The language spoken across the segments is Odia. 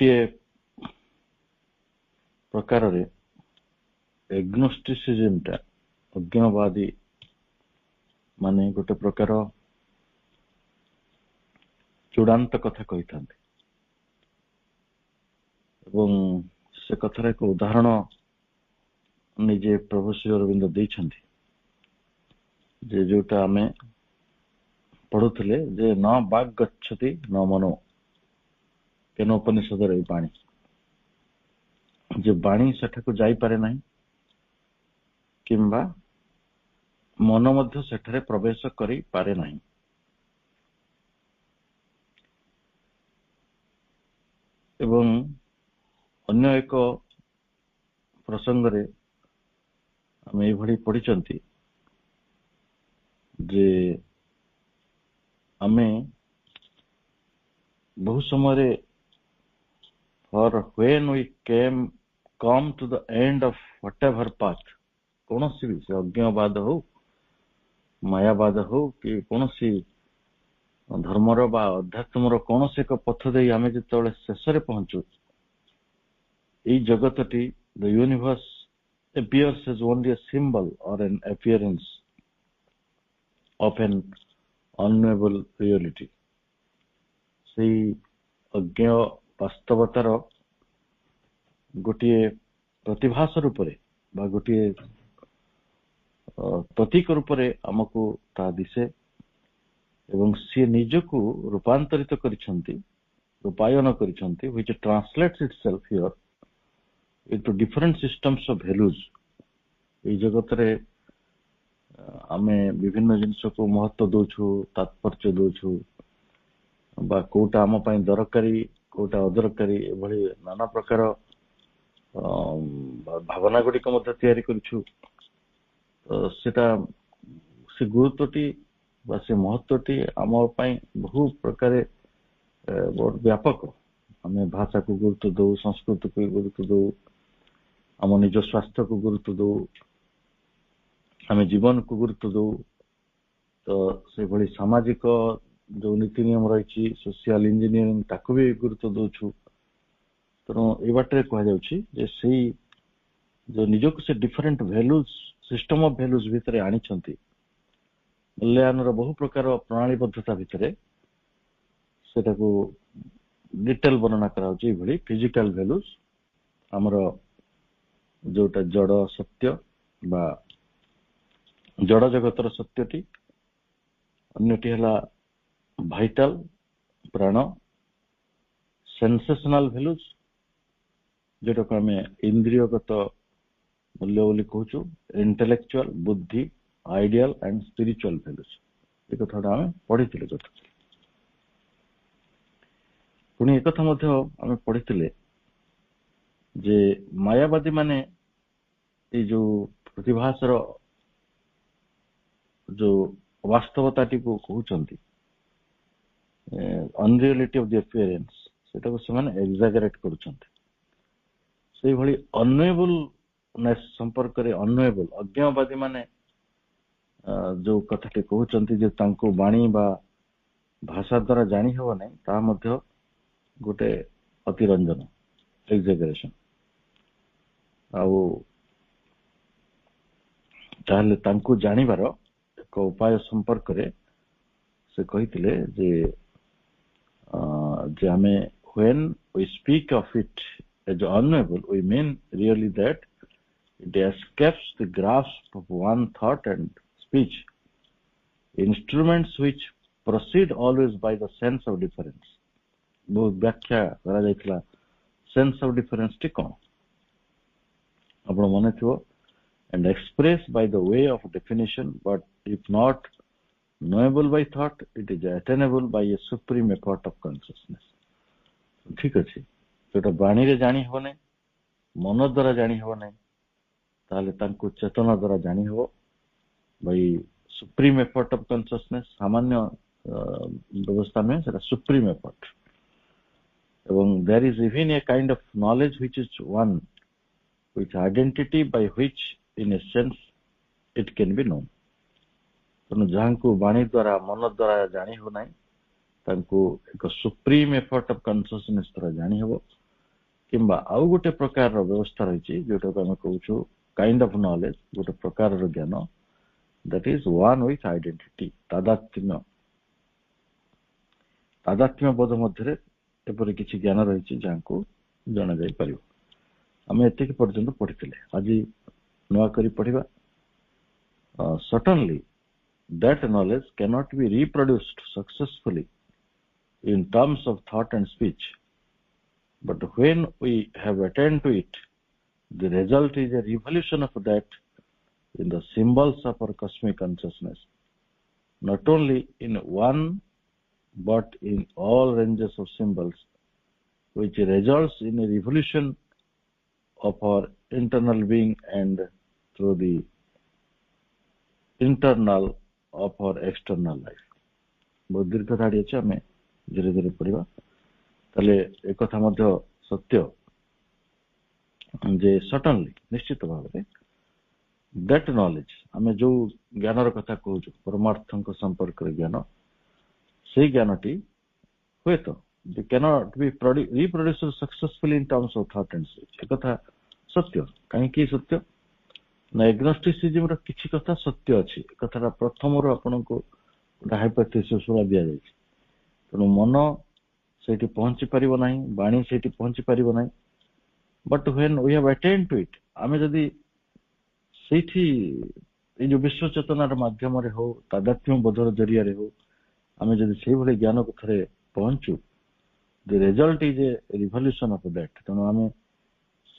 गोटे प्रकार एग्नोस्टिसिज्म टा अज्ञवादी माने गोटे प्रकार चूड़ांत कथा कही था से कथार एक उदाहरण निजे प्रभु श्री अरविंद देइछन्ति जे जोटा आमे पढ़ुथिले जे न बाग गच्छति न मनो केनोपनिषद रे पानी जे बाणी सेठाको जाई पारे नाही किंबा मन मध्य सेठारे प्रवेश करी पारे नाही। एवं अन्य एक प्रसंग रे आमे ए भली पढ़िचंती जे आमे बहु समय for when we come to the end of whatever path कौन सी भी से अज्ञवाद हो मायावाद हो कि कौन सी धर्मर बा अध्यात्मर कौन से एक पथ दे आमे जेतबेले शेष रे पहुंचू ए जगतटी the universe appears as only a symbol or an appearance of an unknowable reality। से अज्ञ वास्तवतार गोटे प्रतिभास रूप बा गोटे प्रतीक रूप आमको ता दिशे एवं सी निजको रूपांतरित करिसंती Rupayan करिसंती which translates itself here into different systems of values। ए जगत रे आमे विभिन्न जिनिस को महत्व दोछु तात्पर्य दोछु बा कोटा आम पई दरकारी कोटा अदरकारी एभली नाना प्रकार भावना गुडी को मध्य तयारी करछु सेटा से गुरुत्वटी बा से महत्वटी आम पई बहु प्रकार व्यापक आमे भाषा को गुरुत्व दो संस्कृत को गुरुत्व दो आम निज स्वास्थ्य को गुरुत्व दो आमे जीवन को गुरुत्व दो तो से भली सामाजिक जो नीति नियम रही सोशल इंजीनियरिंग ताकू भी गुरुत्व दौछु तेणु ये बाटे कह जाउछि जो निजक से different values system of values भितर आनी मूल्यांकन बहु प्रकार प्रणालीबद्धता भितर सेटा को डिटेल वर्णना करा फिजिकल वैल्यूज हमर जोटा जड़ सत्य बा जड़ जगतर सत्यटी अन्यटी हला भाइटल प्राण सेंसेशनल वैल्यूज जोटा को आम इंद्रियगत मूल्य बोली कहूँ इंटेलेक्चुअल बुद्धि आइडियल एंड स्पिरिचुअल वैल्यूज ये कथा आम पढ़ी पुणी एक कथा आम पढ़ी जे मायावादी माने ये जो प्रतिभासर जो वास्तवताटी को कहउचंती अनरियलिटी ऑफ द अपीयरेंस सेटा को से माने एक्साजरेट करूचंती से भली अननोएबलनेस संपर्क रे अननोएबल अज्ञवादी माने जो कथाटी कहउचंती जे तांको वाणी बा भाषा द्वारा जानी हो नै ता मध्य गोटे अतिरंजन एक्साजरेशन आउ ताहले तांको जानिबार एक उपाय संपर्क रे से कहिथिले जे आमे when we speak of it as unknowable we mean really that it escapes the grasp of one thought and speech, instruments which proceed always by the sense of difference। बहुत व्याख्या करा जायतला सेंस ऑफ डिफरेंस टी कोन आपण मने थियो and expressed by the way of definition but if not knowable by thought it is attainable by a supreme effort of consciousness। ठीक अछि जोटा वाणी रे जानी हो नै मन द्वारा जानी हो नै ताले तांको चेतना द्वारा जानी हो by supreme effort of consciousness सामान्य व्यवस्था में सेटा supreme effort एवं there is even a kind of knowledge which is one which identity by which in a sense it can be known। तो जहां को वाणी द्वारा मन द्वारा जानी हो नै तांको एक सुप्रीम एफर्ट ऑफ कॉन्शियसनेस द्वारा जानी हो किंबा आउ गोटे प्रकार व्यवस्था रही जोटा आम कहूँ काइंड ऑफ नॉलेज गोटे प्रकार ज्ञान that is one with identity तादात्म्य बोध मध्य एपरी किसी ज्ञान रही जहाँ जना जापर आम एतिक पर्यंत पढ़ी आज नुआ करी पढ़ा certainly that knowledge cannot be reproduced successfully in terms of thought and speech, but when we have attained to it, the result is a revolution of that in the symbols of our cosmic consciousness, not only in one but in all ranges of symbols, which results in a revolution of our internal being and through the internal of our external life. बहुत दीर्घ धाड़ी अच्छे आम धीरे धीरे पढ़ा ताले एक सत्य जे सडनली निश्चित भाव में दैट नॉलेज आम जो ज्ञान कथा कहूँ परमार्थ संपर्क ज्ञान से ज्ञानटी हुए तो cannot be reproduce successfully in terms of thought and speech एक सत्य कहीं सत्य ना एग्नोस्टिसिज्म रो किछि कथा सत्य अछि कथा प्रथम रो आपन को हाइपोथेसिस सुरा दिया जाय तेणु मन सेठी पहुंची परिबो नाही बाणी सेठी पहुंची परिबो नाही but when we have attend to it आमे जदी सेठी ए जो विश्व चेतनार माध्यम रे हो तादात्म्य बोधर जरिया रे हो आमे जदी सेही भले ज्ञान को थरे पहुंचू the result is a revolution of that तेणु आमे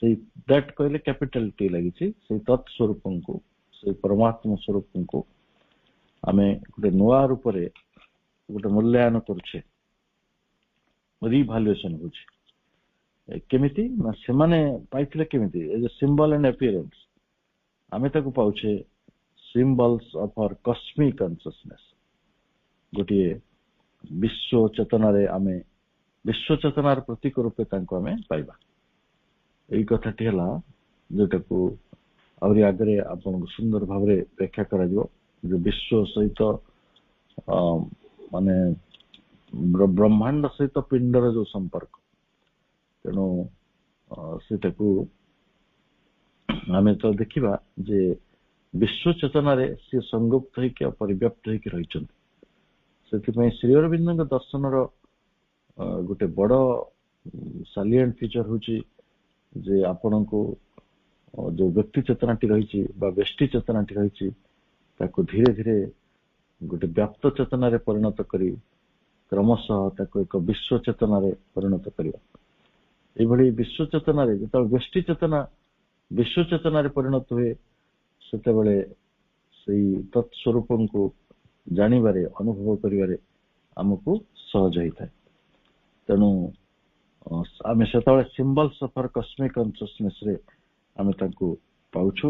से दैट कहले कैपिटल टी लगी से तत्स्वरूप को से परमात्मा स्वरूप को आमे गोटे नुआ रूप रे गोटे मूल्यांकन करछे रिवैल्यूएशन होछि केमिति ना से माने पाइथिले केमिति as a symbol and appearance आमे ताको पाउछे symbols of our cosmic consciousness गोटे विश्व चेतना रे आमे विश्व चेतनार प्रतीक रूपे तांको आमे पाइबा यही कथाटी है जोटा को आहरी आगे आपन सुंदर भाव में व्याख्या करा जो विश्व सहित माने ब्रह्मांड सहित पिंडर जो संपर्क तेणु से आम तो देखा जे विश्व चेतना रे सी संगुप्त होकर परिव्याप्त होकर रही श्री अरविंद दर्शन गोटे बड़ सालिएंट फीचर हूँ जे आपण को जो व्यक्ति चेतनाटी रही व्यष्टि चेतनाटी रही धीरे धीरे गोटे व्याप्त चेतना रे परिणत करी क्रमशः ताको एक विश्व चेतना रे परिणत करिवा एभली विश्व चेतना रे जत व्यष्टि चेतना विश्व चेतना रे परिणत हुए सेते बेले सेही तत्स्वरूप को जानिबारे अनुभव करिबारे हमको सहज होता है तेणु आम से symbols of our cosmic consciousness रे आम तांको पाउछु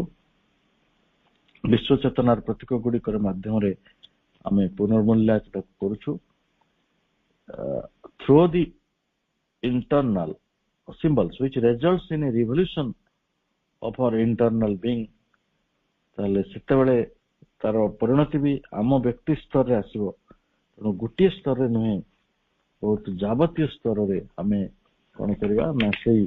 विश्व चेतनार प्रतीक गुड़िक माध्यम रे आम पुनर्मूल्यांकन करुछु through the internal symbols which results in a revolution of our internal being ताले सेते बेले तार परिणति भी आम व्यक्ति स्तर रे आसीबो तेणु गोटे स्तर रे नुहे बहुत जावतीय स्तर रे आमे कौन करवा ना से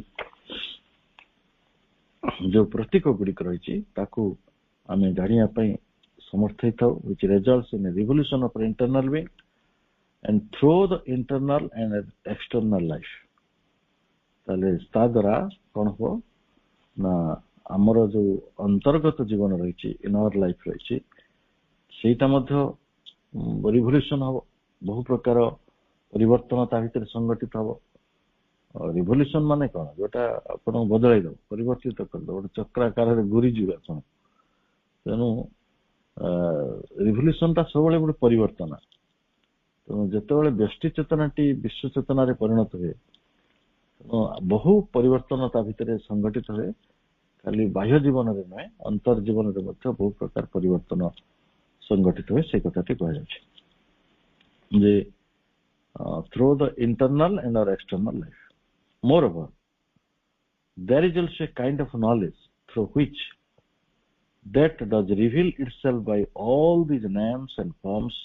जो प्रतीक गुड़िक रही आम जानापी समर्थ होता which results in a revolution of our internal being and through the internal and external life ताले द्वारा कौन हो ना आमर जो अंतर्गत जीवन रही इन आवर लाइफ रही सेटा रिवोल्यूशन हम बहु प्रकार परिवर्तन ता भीतर संगठित हम रिवोल्यूशन माने कौन जोटा आप बदल दो परिवर्तित करदे गोटे चक्राकार घूरी जी आप तेणु रिवोल्यूशन टा सब गोटे परिवर्तन तेणु जिते व्यष्टि चेतनाटी विश्व चेतना परिणत हुए बहु परिवर्तन ता भीतर संगठित हुए खाली बाह्य जीवन में नुहे अंतर जीवन में बहु प्रकार परिवर्तन संगठित हुए से कथाटी कहुए through the internal and our external life moreover there is also a kind of knowledge through which that does reveal itself by all these names and forms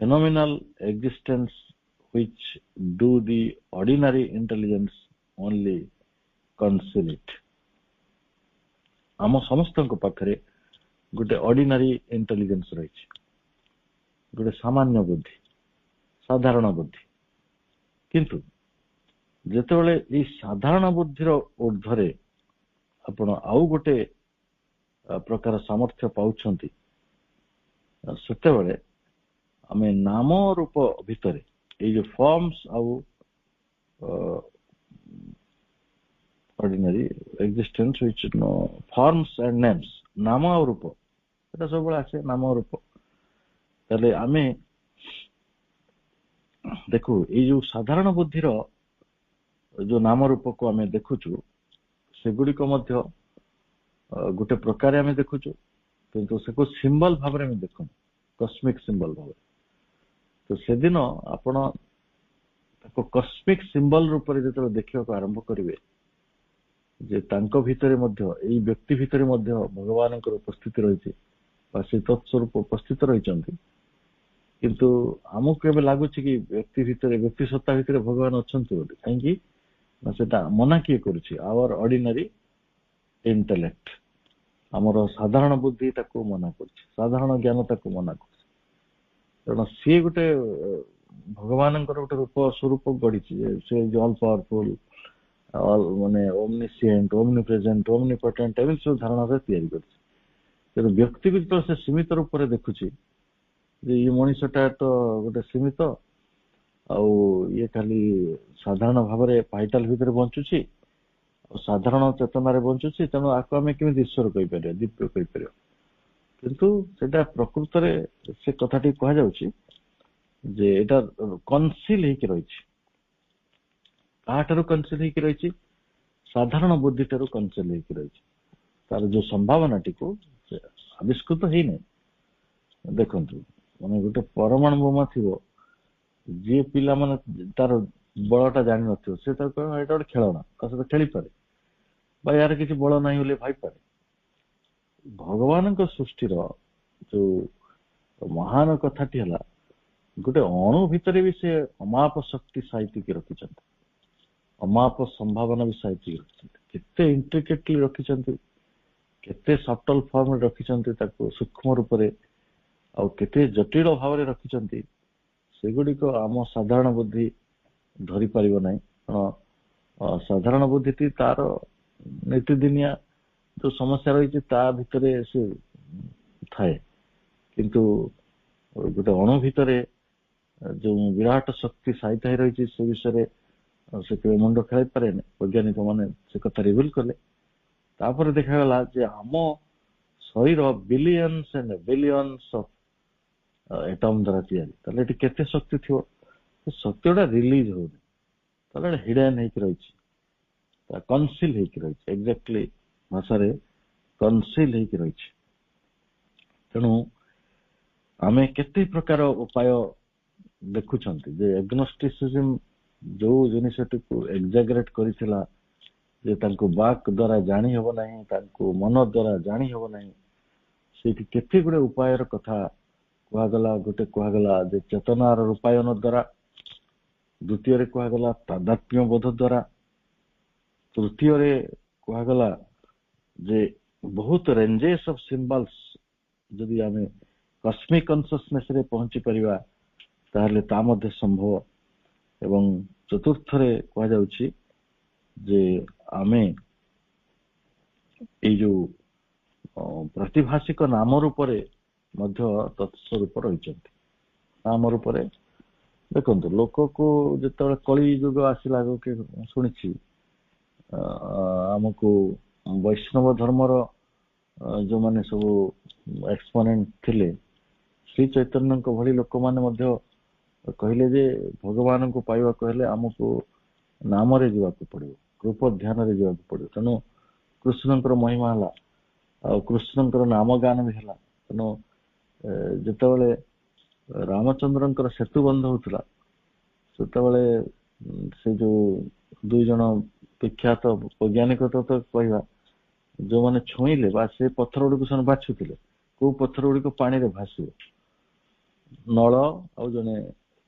phenomenal existence which do the ordinary intelligence only conceal it. ଆମ ସମସ୍ତଙ୍କ ପାଖରେ ଗୋଟେ ଅର୍ଡିନାରୀ ଇଣ୍ଟେଲିଜେନ୍ସ ରହିଛି, ଗୋଟେ ସାମାନ୍ୟ ବୁଦ୍ଧି, ସାଧାରଣ ବୁଦ୍ଧି। କିନ୍ତୁ ଯେତେବେଳେ ଏଇ ସାଧାରଣ ବୁଦ୍ଧିର ଊର୍ଦ୍ଧ୍ୱରେ ଆପଣ ଆଉ ଗୋଟେ ପ୍ରକାର ସାମର୍ଥ୍ୟ ପାଉଛନ୍ତି, ସେତେବେଳେ ଆମେ ନାମ ରୂପ ଭିତରେ ଏଇ ଯୋଉ ଫର୍ମସ ଆଉ ordinary existence which forms and names, ନାମ ଆଉ ରୂପ, এটা ସବୁବେଳେ ଆସେ ନାମ ରୂପ। ତାହେଲେ ଆମେ ଦେଖୁ ଏଇ ଯୋଉ ସାଧାରଣ ବୁଦ୍ଧିର ଯୋଉ ନାମ ରୂପକୁ ଆମେ ଦେଖୁଛୁ, ସେଗୁଡିକ ମଧ୍ୟ ଗୋଟେ ପ୍ରକାରେ ଆମେ ଦେଖୁଛୁ, କିନ୍ତୁ ସେକୁ ସିମ୍ବଲ ଭାବରେ ଆମେ ଦେଖୁନୁ, କସ୍ମିକ ସିମ୍ବଲ ଭାବରେ। ତ ସେଦିନ ଆପଣ ତାକୁ କସ୍ମିକ ସିମ୍ବଲ ରୂପରେ ଯେତେବେଳେ ଦେଖିବାକୁ ଆରମ୍ଭ କରିବେ, ଯେ ତାଙ୍କ ଭିତରେ ମଧ୍ୟ, ଏଇ ବ୍ୟକ୍ତି ଭିତରେ ମଧ୍ୟ ଭଗବାନଙ୍କର ଉପସ୍ଥିତି ରହିଛି ବା ସେ ତତ୍ସ୍ୱରୂପ ଉପସ୍ଥିତ ରହିଛନ୍ତି। କିନ୍ତୁ ଆମକୁ ଏବେ ଲାଗୁଛି କି ବ୍ୟକ୍ତି ଭିତରେ, ବ୍ୟକ୍ତି ସତ୍ତା ଭିତରେ ଭଗବାନ ଅଛନ୍ତି ବୋଲି। କାହିଁକି ନା ସେଟା ମନା କିଏ କରୁଛି? ଆୱାର ଅର୍ଡିନାରୀ ଇଣ୍ଟେଲେକ୍ଟ, ଆମର ସାଧାରଣ ବୁଦ୍ଧି ତାକୁ ମନା କରୁଛି, ସାଧାରଣ ଜ୍ଞାନ ତାକୁ ମନା କରୁଛି। କାରଣ ସିଏ ଗୋଟେ ଭଗବାନଙ୍କର ଗୋଟେ ରୂପ ସ୍ୱରୂପ ଗଢିଛି, ଯେ ସେ ଅଲ୍ ପାୱାରଫୁଲ, ମାନେ ଓମନିସିଏଣ୍ଟ, ଓମନିପ୍ରେଜେଣ୍ଟ, ଓମନିପୋଟେଣ୍ଟ, ଏମିତି ସବୁ ଧାରଣାରେ ତିଆରି କରିଛି। ତେଣୁ ବ୍ୟକ୍ତିକୁ ଯେତେବେଳେ ସେ ସୀମିତ ରୂପରେ ଦେଖୁଛି, ଯେ ଇଏ ମଣିଷଟା ତ ଗୋଟେ ସୀମିତ, ଆଉ ଇଏ ଖାଲି ସାଧାରଣ ଭାବରେ ଭାଇଟାଲ ଭିତରେ ବଞ୍ଚୁଛି, ଆଉ ସାଧାରଣ ଚେତନାରେ ବଞ୍ଚୁଛି, ତେଣୁ ଆକୁ ଆମେ କେମିତି ଈଶ୍ୱର କହିପାରିବା, ଦିବ୍ୟ କହିପାରିବା? କିନ୍ତୁ ସେଟା ପ୍ରକୃତରେ ସେ କଥାଟି କୁହାଯାଉଛି ଯେ ଏଇଟା କନସିଲ ହେଇକି ରହିଛି। କାହାଠାରୁ କନସିଲ ହେଇକି ରହିଛି? ସାଧାରଣ ବୁଦ୍ଧି ଠାରୁ କନସିଲ ହେଇକି ରହିଛି। ତାର ଯୋଉ ସମ୍ଭାବନାଟିକୁ ଆବିଷ୍କୃତ ହେଇନାହିଁ। ଦେଖନ୍ତୁ, ମାନେ ଗୋଟେ ପରମାଣୁ ବୋମା ଥିବ, ଯିଏ ପିଲାମାନେ ତାର ବଳଟା ଜାଣିନଥିବ, ସେ ତାକୁ କହିବ ଏଇଟା ଗୋଟେ ଖେଳଣା, ତା ସହିତ ଖେଳିପାରେ, ବା ୟାର କିଛି ବଳ ନାହିଁ ବୋଲି ଭାଇପାରେ। ଭଗବାନଙ୍କ ସୃଷ୍ଟିର ଯୋଉ ମହାନ କଥାଟି ହେଲା, ଗୋଟେ ଅଣୁ ଭିତରେ ବି ସେ ଅମାପ ଶକ୍ତି ସାଇତିକି ରଖିଛନ୍ତି, ଅମାପ ସମ୍ଭାବନା ବି ସାଇତିକି ରଖିଛନ୍ତି। କେତେ ଇଣ୍ଟ୍ରିକେଟଲି ରଖିଛନ୍ତି, କେତେ ସଟଲ ଫର୍ମରେ ରଖିଛନ୍ତି, ତାକୁ ସୂକ୍ଷ୍ମ ରୂପରେ, ଆଉ କେତେ ଜଟିଳ ଭାବରେ ରଖିଛନ୍ତି, ସେଗୁଡିକ ଆମ ସାଧାରଣ ବୁଦ୍ଧି ଧରି ପାରିବ ନାହିଁ। କାରଣ ସାଧାରଣ ବୁଦ୍ଧିଟି ତାର ନୀତିଦିନିଆ ଯୋଉ ସମସ୍ୟା ରହିଛି ତା ଭିତରେ ସେ ଥାଏ, କିନ୍ତୁ ଗୋଟେ ଅଣୁ ଭିତରେ ଯୋଉ ବିରାଟ ଶକ୍ତି ସାଇତା ହେଇ ରହିଛି, ସେ ବିଷୟରେ ସେ କେବେ ମୁଣ୍ଡ ଖେଳାଇ ପାରେନି। ବୈଜ୍ଞାନିକ ମାନେ ସେ କଥା ରିଭିଲ କଲେ। ତାପରେ ଦେଖାଗଲା ଯେ ଆମ ଶରୀର ବିଲିୟନ୍ସ ଏଣ୍ଡ ବିଲିୟନ୍ସ ଅଫ ଏଟମ ଦ୍ୱାରା ତିଆରି। ତାହେଲେ ଏଠି କେତେ ଶକ୍ତି ଥିବ? ଶକ୍ତି ଗୁଡା ରିଲିଜ ହଉନି, ତାହେଲେ ହିଡେନ ହେଇକି ରହିଛି, କନସିଲ ହେଇକି ରହିଛି, ଏକ୍ଜାକ୍ଟଲି ଭାଷାରେ କନସିଲ ହେଇକି ରହିଛି। ତେଣୁ ଆମେ କେତେ ପ୍ରକାର ଉପାୟ ଦେଖୁଛନ୍ତି, ଯେ ଏଗ୍ନୋଷ୍ଟିସିଜମ ଯୋଉ ଜିନିଷଟିକୁ ଏକ୍ଜାଗରେଟ କରିଥିଲା, ଯେ ତାଙ୍କୁ ବାକ୍ ଦ୍ଵାରା ଜାଣି ହେବ ନାହିଁ, ତାଙ୍କୁ ମନ ଦ୍ଵାରା ଜାଣି ହେବ ନାହିଁ, ସେଇଠି କେତେ ଗୁଡେ ଉପାୟର କଥା କୁହାଗଲା। ଗୋଟେ କୁହାଗଲା ଯେ ଚେତନାର ରୂପାୟନ ଦ୍ଵାରା, ଦ୍ୱିତୀୟରେ କୁହାଗଲା ତାଦାତ୍ମ୍ୟ ବୋଧ ଦ୍ଵାରା, ତୃତୀୟରେ କୁହାଗଲା ଯେ ବହୁତ ରେଞ୍ଜେସ୍ ଅଫ ସିମ୍ବଲ୍ସ ଯଦି ଆମେ କସ୍ମିକ କନସିୟସନେସ ରେ ପହଞ୍ଚି ପାରିବା, ତାହେଲେ ତା ମଧ୍ୟ ସମ୍ଭବ। ଏବଂ ଚତୁର୍ଥରେ କୁହାଯାଉଛି ଯେ ଆମେ ଏଇ ଯୋଉ ପ୍ରତିଭାଷିକ ନାମ ରୂପରେ ମଧ୍ୟ ତତ୍ସ୍ୱରୂପ ରହିଛନ୍ତି। ନାମ ରୂପରେ ଦେଖନ୍ତୁ, ଲୋକକୁ ଯେତେବେଳେ କଳି ଯୁଗ ଆସିଲା, ଶୁଣିଛି ଆମକୁ ବୈଷ୍ଣବ ଧର୍ମର ଯୋଉମାନେ ସବୁ ଏକ୍ସପୋନେଣ୍ଟ ଥିଲେ, ଶ୍ରୀ ଚୈତନ୍ୟଙ୍କ ଭଳି ଲୋକମାନେ ମଧ୍ୟ କହିଲେ ଯେ ଭଗବାନଙ୍କୁ ପାଇବାକୁ ହେଲେ ଆମକୁ ନାମରେ ଯିବାକୁ ପଡିବ, ରୂପ ଧ୍ୟାନରେ ଯିବାକୁ ପଡିବ। ତେଣୁ କୃଷ୍ଣଙ୍କର ମହିମା ହେଲା, ଆଉ କୃଷ୍ଣଙ୍କର ନାମ ଗାନ ବି ହେଲା। ତେଣୁ ଯେତେବେଳେ ରାମଚନ୍ଦ୍ରଙ୍କର ସେତୁ ବନ୍ଧ ହଉଥିଲା, ସେତେବେଳେ ସେ ଯୋଉ ଦୁଇ ଜଣ ବିଖ୍ୟାତ ବୈଜ୍ଞାନିକ ତ କହିବା, ଯୋଉମାନେ ଛୁଇଁଲେ ବା ସେ ପଥର ଗୁଡିକୁ ସେମାନେ ବାଛୁଥିଲେ, କୋଉ ପଥର ଗୁଡିକ ପାଣିରେ ଭାସିବ। ନଳ ଆଉ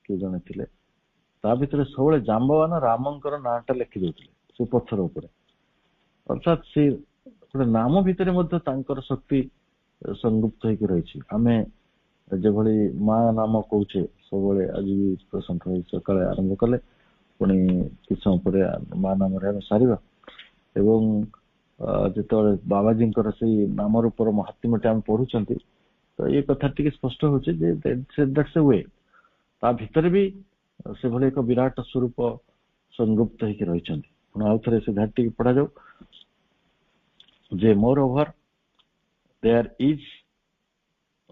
କିଏ ଜଣେ ଥିଲେ, ତା ଭିତରେ ସବୁବେଳେ ଜାମ୍ବବାନ ରାମଙ୍କର ନାଁଟା ଲେଖି ଦଉଥିଲେ। ସେ ସୁପଥର ଉପରେ ଅର୍ଥାତ ସେ ଗୋଟେ ନାମ ଭିତରେ ମଧ୍ୟ ତାଙ୍କର ଶକ୍ତି ସଂଯୁକ୍ତ ହେଇକି ରହିଛି। ଆମେ ଯେଭଳି ମା ନାମ କହୁଛେ ସବୁବେଳେ, ଆଜି ବି ପ୍ରସନ୍ନ ଭାଇ ସକାଳେ ଆରମ୍ଭ କଲେ, ପୁଣି କିଛି ସମୟ ପରେ ମା ନାମରେ ଆମେ ସାରିବା। ଏବଂ ଯେତେବେଳେ ବାବାଜୀଙ୍କର ସେଇ ନାମ ରୂପର ମହାତ୍ମ୍ୟଟା ଆମେ ପଢୁଛନ୍ତି ତ ଏ କଥା ଟିକେ ସ୍ପଷ୍ଟ ହଉଛି ଯେ ଦ୍ୟାଟ୍ସ ଏ ୱେ, ତା ଭିତରେ ବି ସେଭଳି ଏକ ବିରାଟ ସ୍ୱରୂପ ସଂଯୁକ୍ତ ହେଇକି ରହିଛନ୍ତି। ପୁଣି ଆଉ ଥରେ ସେ ଧାଡ଼ି ଟିକେ ପଢାଯାଉ ଯେ ମୋର over there is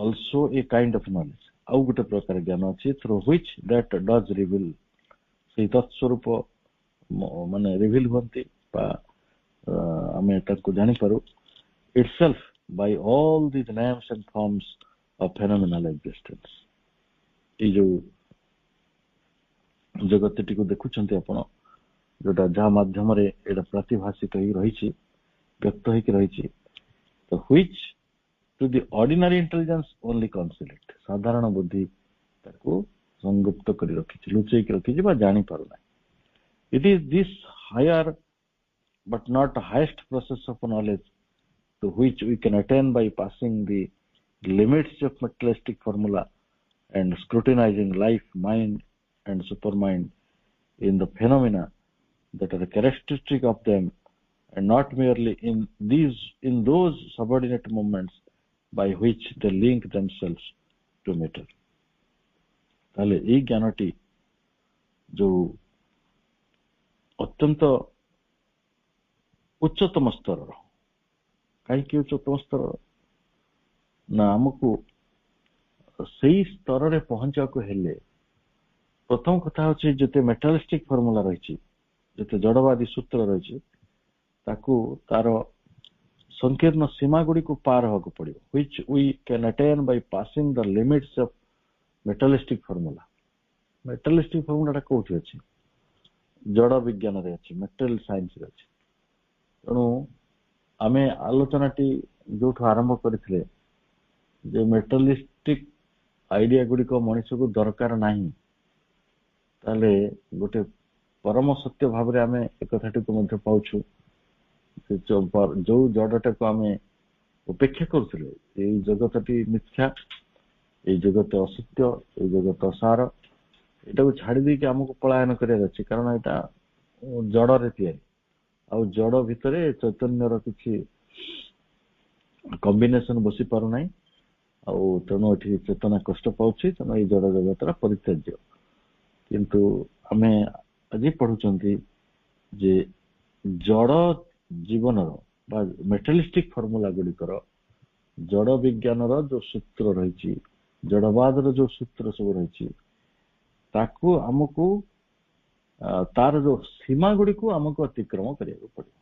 also a kind of knowledge, ଆଉ ଗୋଟେ ପ୍ରକାର ଜ୍ଞାନ ଅଛି through which that does reveal, ସେଇ ତତ୍ସ୍ୱରୂପ ମାନେ ରିଭିଲ୍ ହୁଅନ୍ତି ବା ଆମେ ତାକୁ ଜାଣିପାରୁ itself by all these names and forms of phenomenal existence। ଏଇ ଯୋଉ ଜଗତଟିକୁ ଦେଖୁଛନ୍ତି ଆପଣ, ଯୋଉଟା ଯାହା ମାଧ୍ୟମରେ ଏଇଟା ପ୍ରତିଭାଷିତ ହେଇ ରହିଛି, ବ୍ୟକ୍ତ ହେଇକି ରହିଛି, ତ which to the ordinary intelligence only conceal it, ସାଧାରଣ ବୁଦ୍ଧି ତାକୁ ସଂଯୁକ୍ତ କରି ରଖିଛି, ଲୁଚେଇକି ରଖିଛି ବା ଜାଣିପାରୁନାହିଁ। It is this higher but not highest process of knowledge to which we can attain by passing the limits of materialistic formula and scrutinizing life, mind and supermind in the phenomena that are characteristic of them, and not merely in those subordinate movements by which they link themselves to matter। ତାহଲେ ଏଇ ଜ୍ଞାନଟି ଯୋଉ ଅତ୍ୟନ୍ତ ଉଚ୍ଚତମ ସ୍ତରର, କାହିଁକି ଉଚ୍ଚତମ ସ୍ତରର ନା ଆମକୁ ସେଇ ସ୍ତରରେ ପହଞ୍ଚିବାକୁ ହେଲେ ପ୍ରଥମ କଥା ହଉଛି ଯେତେ ମେଟାଲିଷ୍ଟିକ ଫର୍ମୁଲା ରହିଛି, ଯେତେ ଜଡବାଦୀ ସୂତ୍ର ରହିଛି, ତାକୁ ତାର ସଂକୀର୍ଣ୍ଣ ସୀମା ଗୁଡିକୁ ପାର ହେବାକୁ ପଡିବ, which we can attain by passing the limits of metallistic formula। ମେଟାଲିଷ୍ଟିକ ଫର୍ମୁଲାଟା କୋଉଠି ଅଛି? ଜଡ ବିଜ୍ଞାନରେ ଅଛି, ମେଟେରିଆଲ ସାଇନ୍ସରେ ଅଛି। ତେଣୁ ଆମେ ଆଲୋଚନାଟି ଯୋଉଠୁ ଆରମ୍ଭ କରିଥିଲେ ଯେ ମେଟାଲିଷ୍ଟିକ ଆଇଡିଆ ଗୁଡିକ ମଣିଷକୁ ଦରକାର ନାହିଁ, ତାହେଲେ ଗୋଟେ ପରମ ସତ୍ୟ ଭାବରେ ଆମେ ଏ କଥାଟିକୁ ମଧ୍ୟ ପାଉଛୁ। ଯୋଉ ଜଡଟାକୁ ଆମେ ଉପେକ୍ଷା କରୁଥିଲେ, ଏଇ ଜଗତଟି ମିଥ୍ୟା, ଏଇ ଜଗତ ଅସତ୍ୟ, ଏଇ ଜଗତ ଅସାର, ଏଇଟାକୁ ଛାଡି ଦେଇକି ଆମକୁ ପଳାୟନ କରିବାର ଅଛି, କାରଣ ଏଇଟା ଜଡରେ ତିଆରି, ଆଉ ଜଡ ଭିତରେ ଚୈତନ୍ୟର କିଛି କମ୍ବିନେସନ ବସି ପାରୁନାହିଁ, ଆଉ ତେଣୁ ଏଠି ଚେତନା କଷ୍ଟ ପାଉଛି, ତେଣୁ ଏଇ ଜଡ ଜଗତର ପରିତ୍ୟାଜ୍ୟ। କିନ୍ତୁ ଆମେ ଆଜି ପଢୁଛନ୍ତି ଯେ ଜଡ ଜୀବନର ବା ମେଟାଲିଷ୍ଟିକ ଫର୍ମୁଲା ଗୁଡିକର, ଜଡ ବିଜ୍ଞାନର ଯୋଉ ସୂତ୍ର ରହିଛି, ଜଡବାଦର ଯୋଉ ସୂତ୍ର ସବୁ ରହିଛି, ତାକୁ ଆମକୁ ତାର ଯୋଉ ସୀମା ଗୁଡିକୁ ଆମକୁ ଅତିକ୍ରମ କରିବାକୁ ପଡିବ।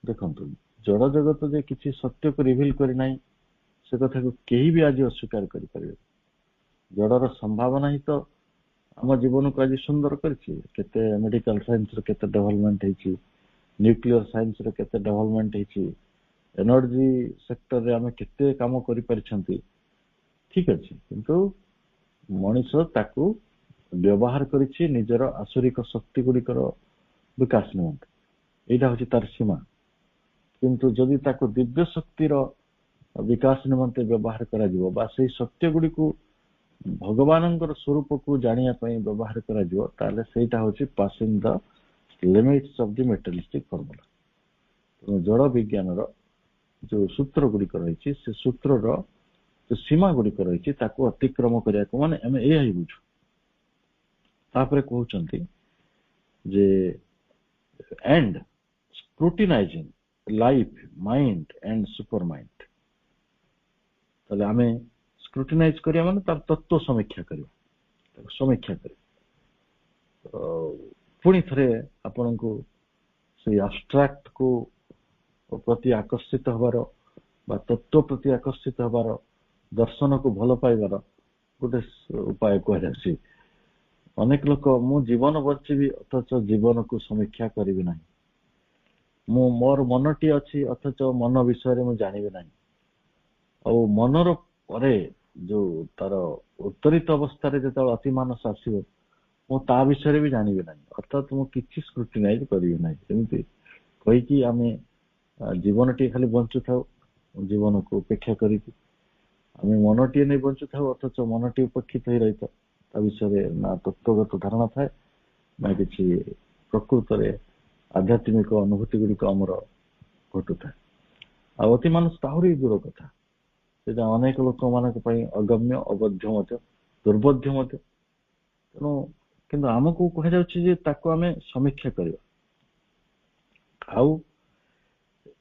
ଦେଖନ୍ତୁ, ଜଡ ଜଗତ ଯେ କିଛି ସତ୍ୟକୁ ରିଭିଲ କରିନାହିଁ, ସେ କଥାକୁ କେହି ବି ଆଜି ଅସ୍ୱୀକାର କରିପାରିବେ। ଜଡର ସମ୍ଭାବନା ହିଁ ତ ଆମ ଜୀବନକୁ ଆଜି ସୁନ୍ଦର କରିଛି। କେତେ ମେଡିକାଲ ସାଇନ୍ସର କେତେ ଡେଭଲପମେଣ୍ଟ ହେଇଛି, ନ୍ୟୁକ୍ଲିୟର ସାଇନ୍ସର କେତେ ଡେଭଲପମେଣ୍ଟ ହେଇଛି, ଏନର୍ଜି ସେକ୍ଟରରେ ଆମେ କେତେ କାମ କରିପାରିଛନ୍ତି, ଠିକ ଅଛି। କିନ୍ତୁ ମଣିଷ ତାକୁ ବ୍ୟବହାର କରିଛି ନିଜର ଆସୁରିକ ଶକ୍ତି ଗୁଡିକର ବିକାଶ ନିମନ୍ତେ, ଏଇଟା ହଉଛି ତାର ସୀମା। କିନ୍ତୁ ଯଦି ତାକୁ ଦିବ୍ୟ ଶକ୍ତିର ବିକାଶ ନିମନ୍ତେ ବ୍ୟବହାର କରାଯିବ ବା ସେଇ ସତ୍ୟ ଗୁଡିକୁ ଭଗବାନଙ୍କର ସ୍ୱରୂପକୁ ଜାଣିବା ପାଇଁ ବ୍ୟବହାର କରାଯିବ, ତାହେଲେ ସେଇଟା ହଉଛି passing the limits of the materialistic formula. ତେଣୁ ଜଡ ବିଜ୍ଞାନର ଯୋଉ ସୂତ୍ର ଗୁଡିକ ରହିଛି, ସେ ସୂତ୍ରର ଯୋଉ ସୀମା ଗୁଡିକ ରହିଛି, ତାକୁ ଅତିକ୍ରମ କରିବାକୁ ମାନେ ଆମେ ଏଇଆ ହିଁ ବୁଝୁ। ତାପରେ କହୁଛନ୍ତି ଯେ and scrutinizing life, mind and supermind। ତାହେଲେ ଆମେ ସ୍କ୍ରୁଟିନାଇଜ କରିବା ମାନେ ତାର ତତ୍ତ୍ୱ ସମୀକ୍ଷା କରିବା, ତାକୁ ସମୀକ୍ଷା କରିବା। ପୁଣି ଥରେ ଆପଣଙ୍କୁ ସେଇ ଆବଷ୍ଟ୍ରାକ୍ଟ କୁ ପ୍ରତି ଆକର୍ଷିତ ହବାର ବା ତତ୍ତ୍ୱ ପ୍ରତି ଆକର୍ଷିତ ହବାର, ଦର୍ଶନକୁ ଭଲ ପାଇବାର ଗୋଟେ ଉପାୟ କୁହାଯାଉଛି। ଅନେକ ଲୋକ ମୁଁ ଜୀବନ ବଞ୍ଚିବି ଅଥଚ ଜୀବନକୁ ସମୀକ୍ଷା କରିବି ନାହିଁ, ମୁଁ ମୋର ମନଟି ଅଛି ଅଥଚ ମନ ବିଷୟରେ ମୁଁ ଜାଣିବି ନାହିଁ, ଆଉ ମନର ପରେ ଯୋଉ ତାର ଉତ୍ତରିତ ଅବସ୍ଥାରେ ଯେତେବେଳେ ଅତିମାନସ ଆସିବ, ମୁଁ ତା ବିଷୟରେ ବି ଜାଣିବି ନାହିଁ, ଅର୍ଥାତ୍ ମୁଁ କିଛି ସ୍କ୍ରୁଟିନାଇଜ କରିବି ନାହିଁ। ଏମିତି କହିକି ଆମେ ଜୀବନଟିଏ ଖାଲି ବଞ୍ଚୁଥାଉ, ଜୀବନକୁ ଉପେକ୍ଷା କରିକି ଆମେ ମନଟିଏ ନେଇ ବଞ୍ଚୁଥାଉ, ଅଥଚ ମନଟି ଉପେକ୍ଷିତ ହେଇ ରହିଥାଉ। ତା ବିଷୟରେ ନା ତତ୍ତ୍ୱଗତ ଧାରଣା ଥାଏ, ନା କିଛି ପ୍ରକୃତରେ ଆଧ୍ୟାତ୍ମିକ ଅନୁଭୂତି ଗୁଡିକ ଆମର ଘଟୁଥାଏ। ଆଉ ଅତି ମାନସ ଆହୁରି ଦୂର କଥା, ସେଟା ଅନେକ ଲୋକମାନଙ୍କ ପାଇଁ ଅଗମ୍ୟ, ଅବଧ୍ୟ ମଧ୍ୟ, ଦୁର୍ବୋଧ୍ୟ ମଧ୍ୟ। ତେଣୁ କିନ୍ତୁ ଆମକୁ କୁହାଯାଉଛି ଯେ ତାକୁ ଆମେ ସମୀକ୍ଷା କରିବା। ଆଉ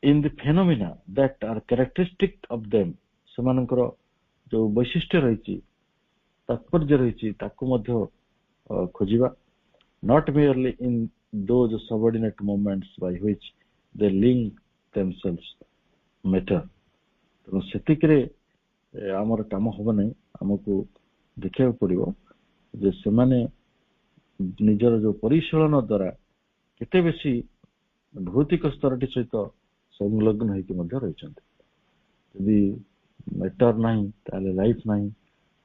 in the phenomena that are characteristic of them, ସେମାନଙ୍କର ଯୋଉ ବୈଶିଷ୍ଟ୍ୟ ରହିଛି, ତାତ୍ପର୍ଯ୍ୟ ରହିଛି, ତାକୁ ମଧ୍ୟ ଖୋଜିବା। not merely in those subordinate moments by which they link themselves matter। ତେଣୁ ସେତିକିରେ ଆମର କାମ ହବ ନାହିଁ, ଆମକୁ ଦେଖିବାକୁ ପଡିବ ଯେ ସେମାନେ ନିଜର ଯୋଉ ପରିଶୀଳନ ଦ୍ୱାରା କେତେ ବେଶୀ ଭୌତିକ ସ୍ତରଟି ସହିତ ସଂଲଗ୍ନ ହେଇକି ମଧ୍ୟ ରହିଛନ୍ତି। ଯଦି ମ୍ୟାଟର ନାହିଁ ତାହେଲେ ଲାଇଫ ନାହିଁ,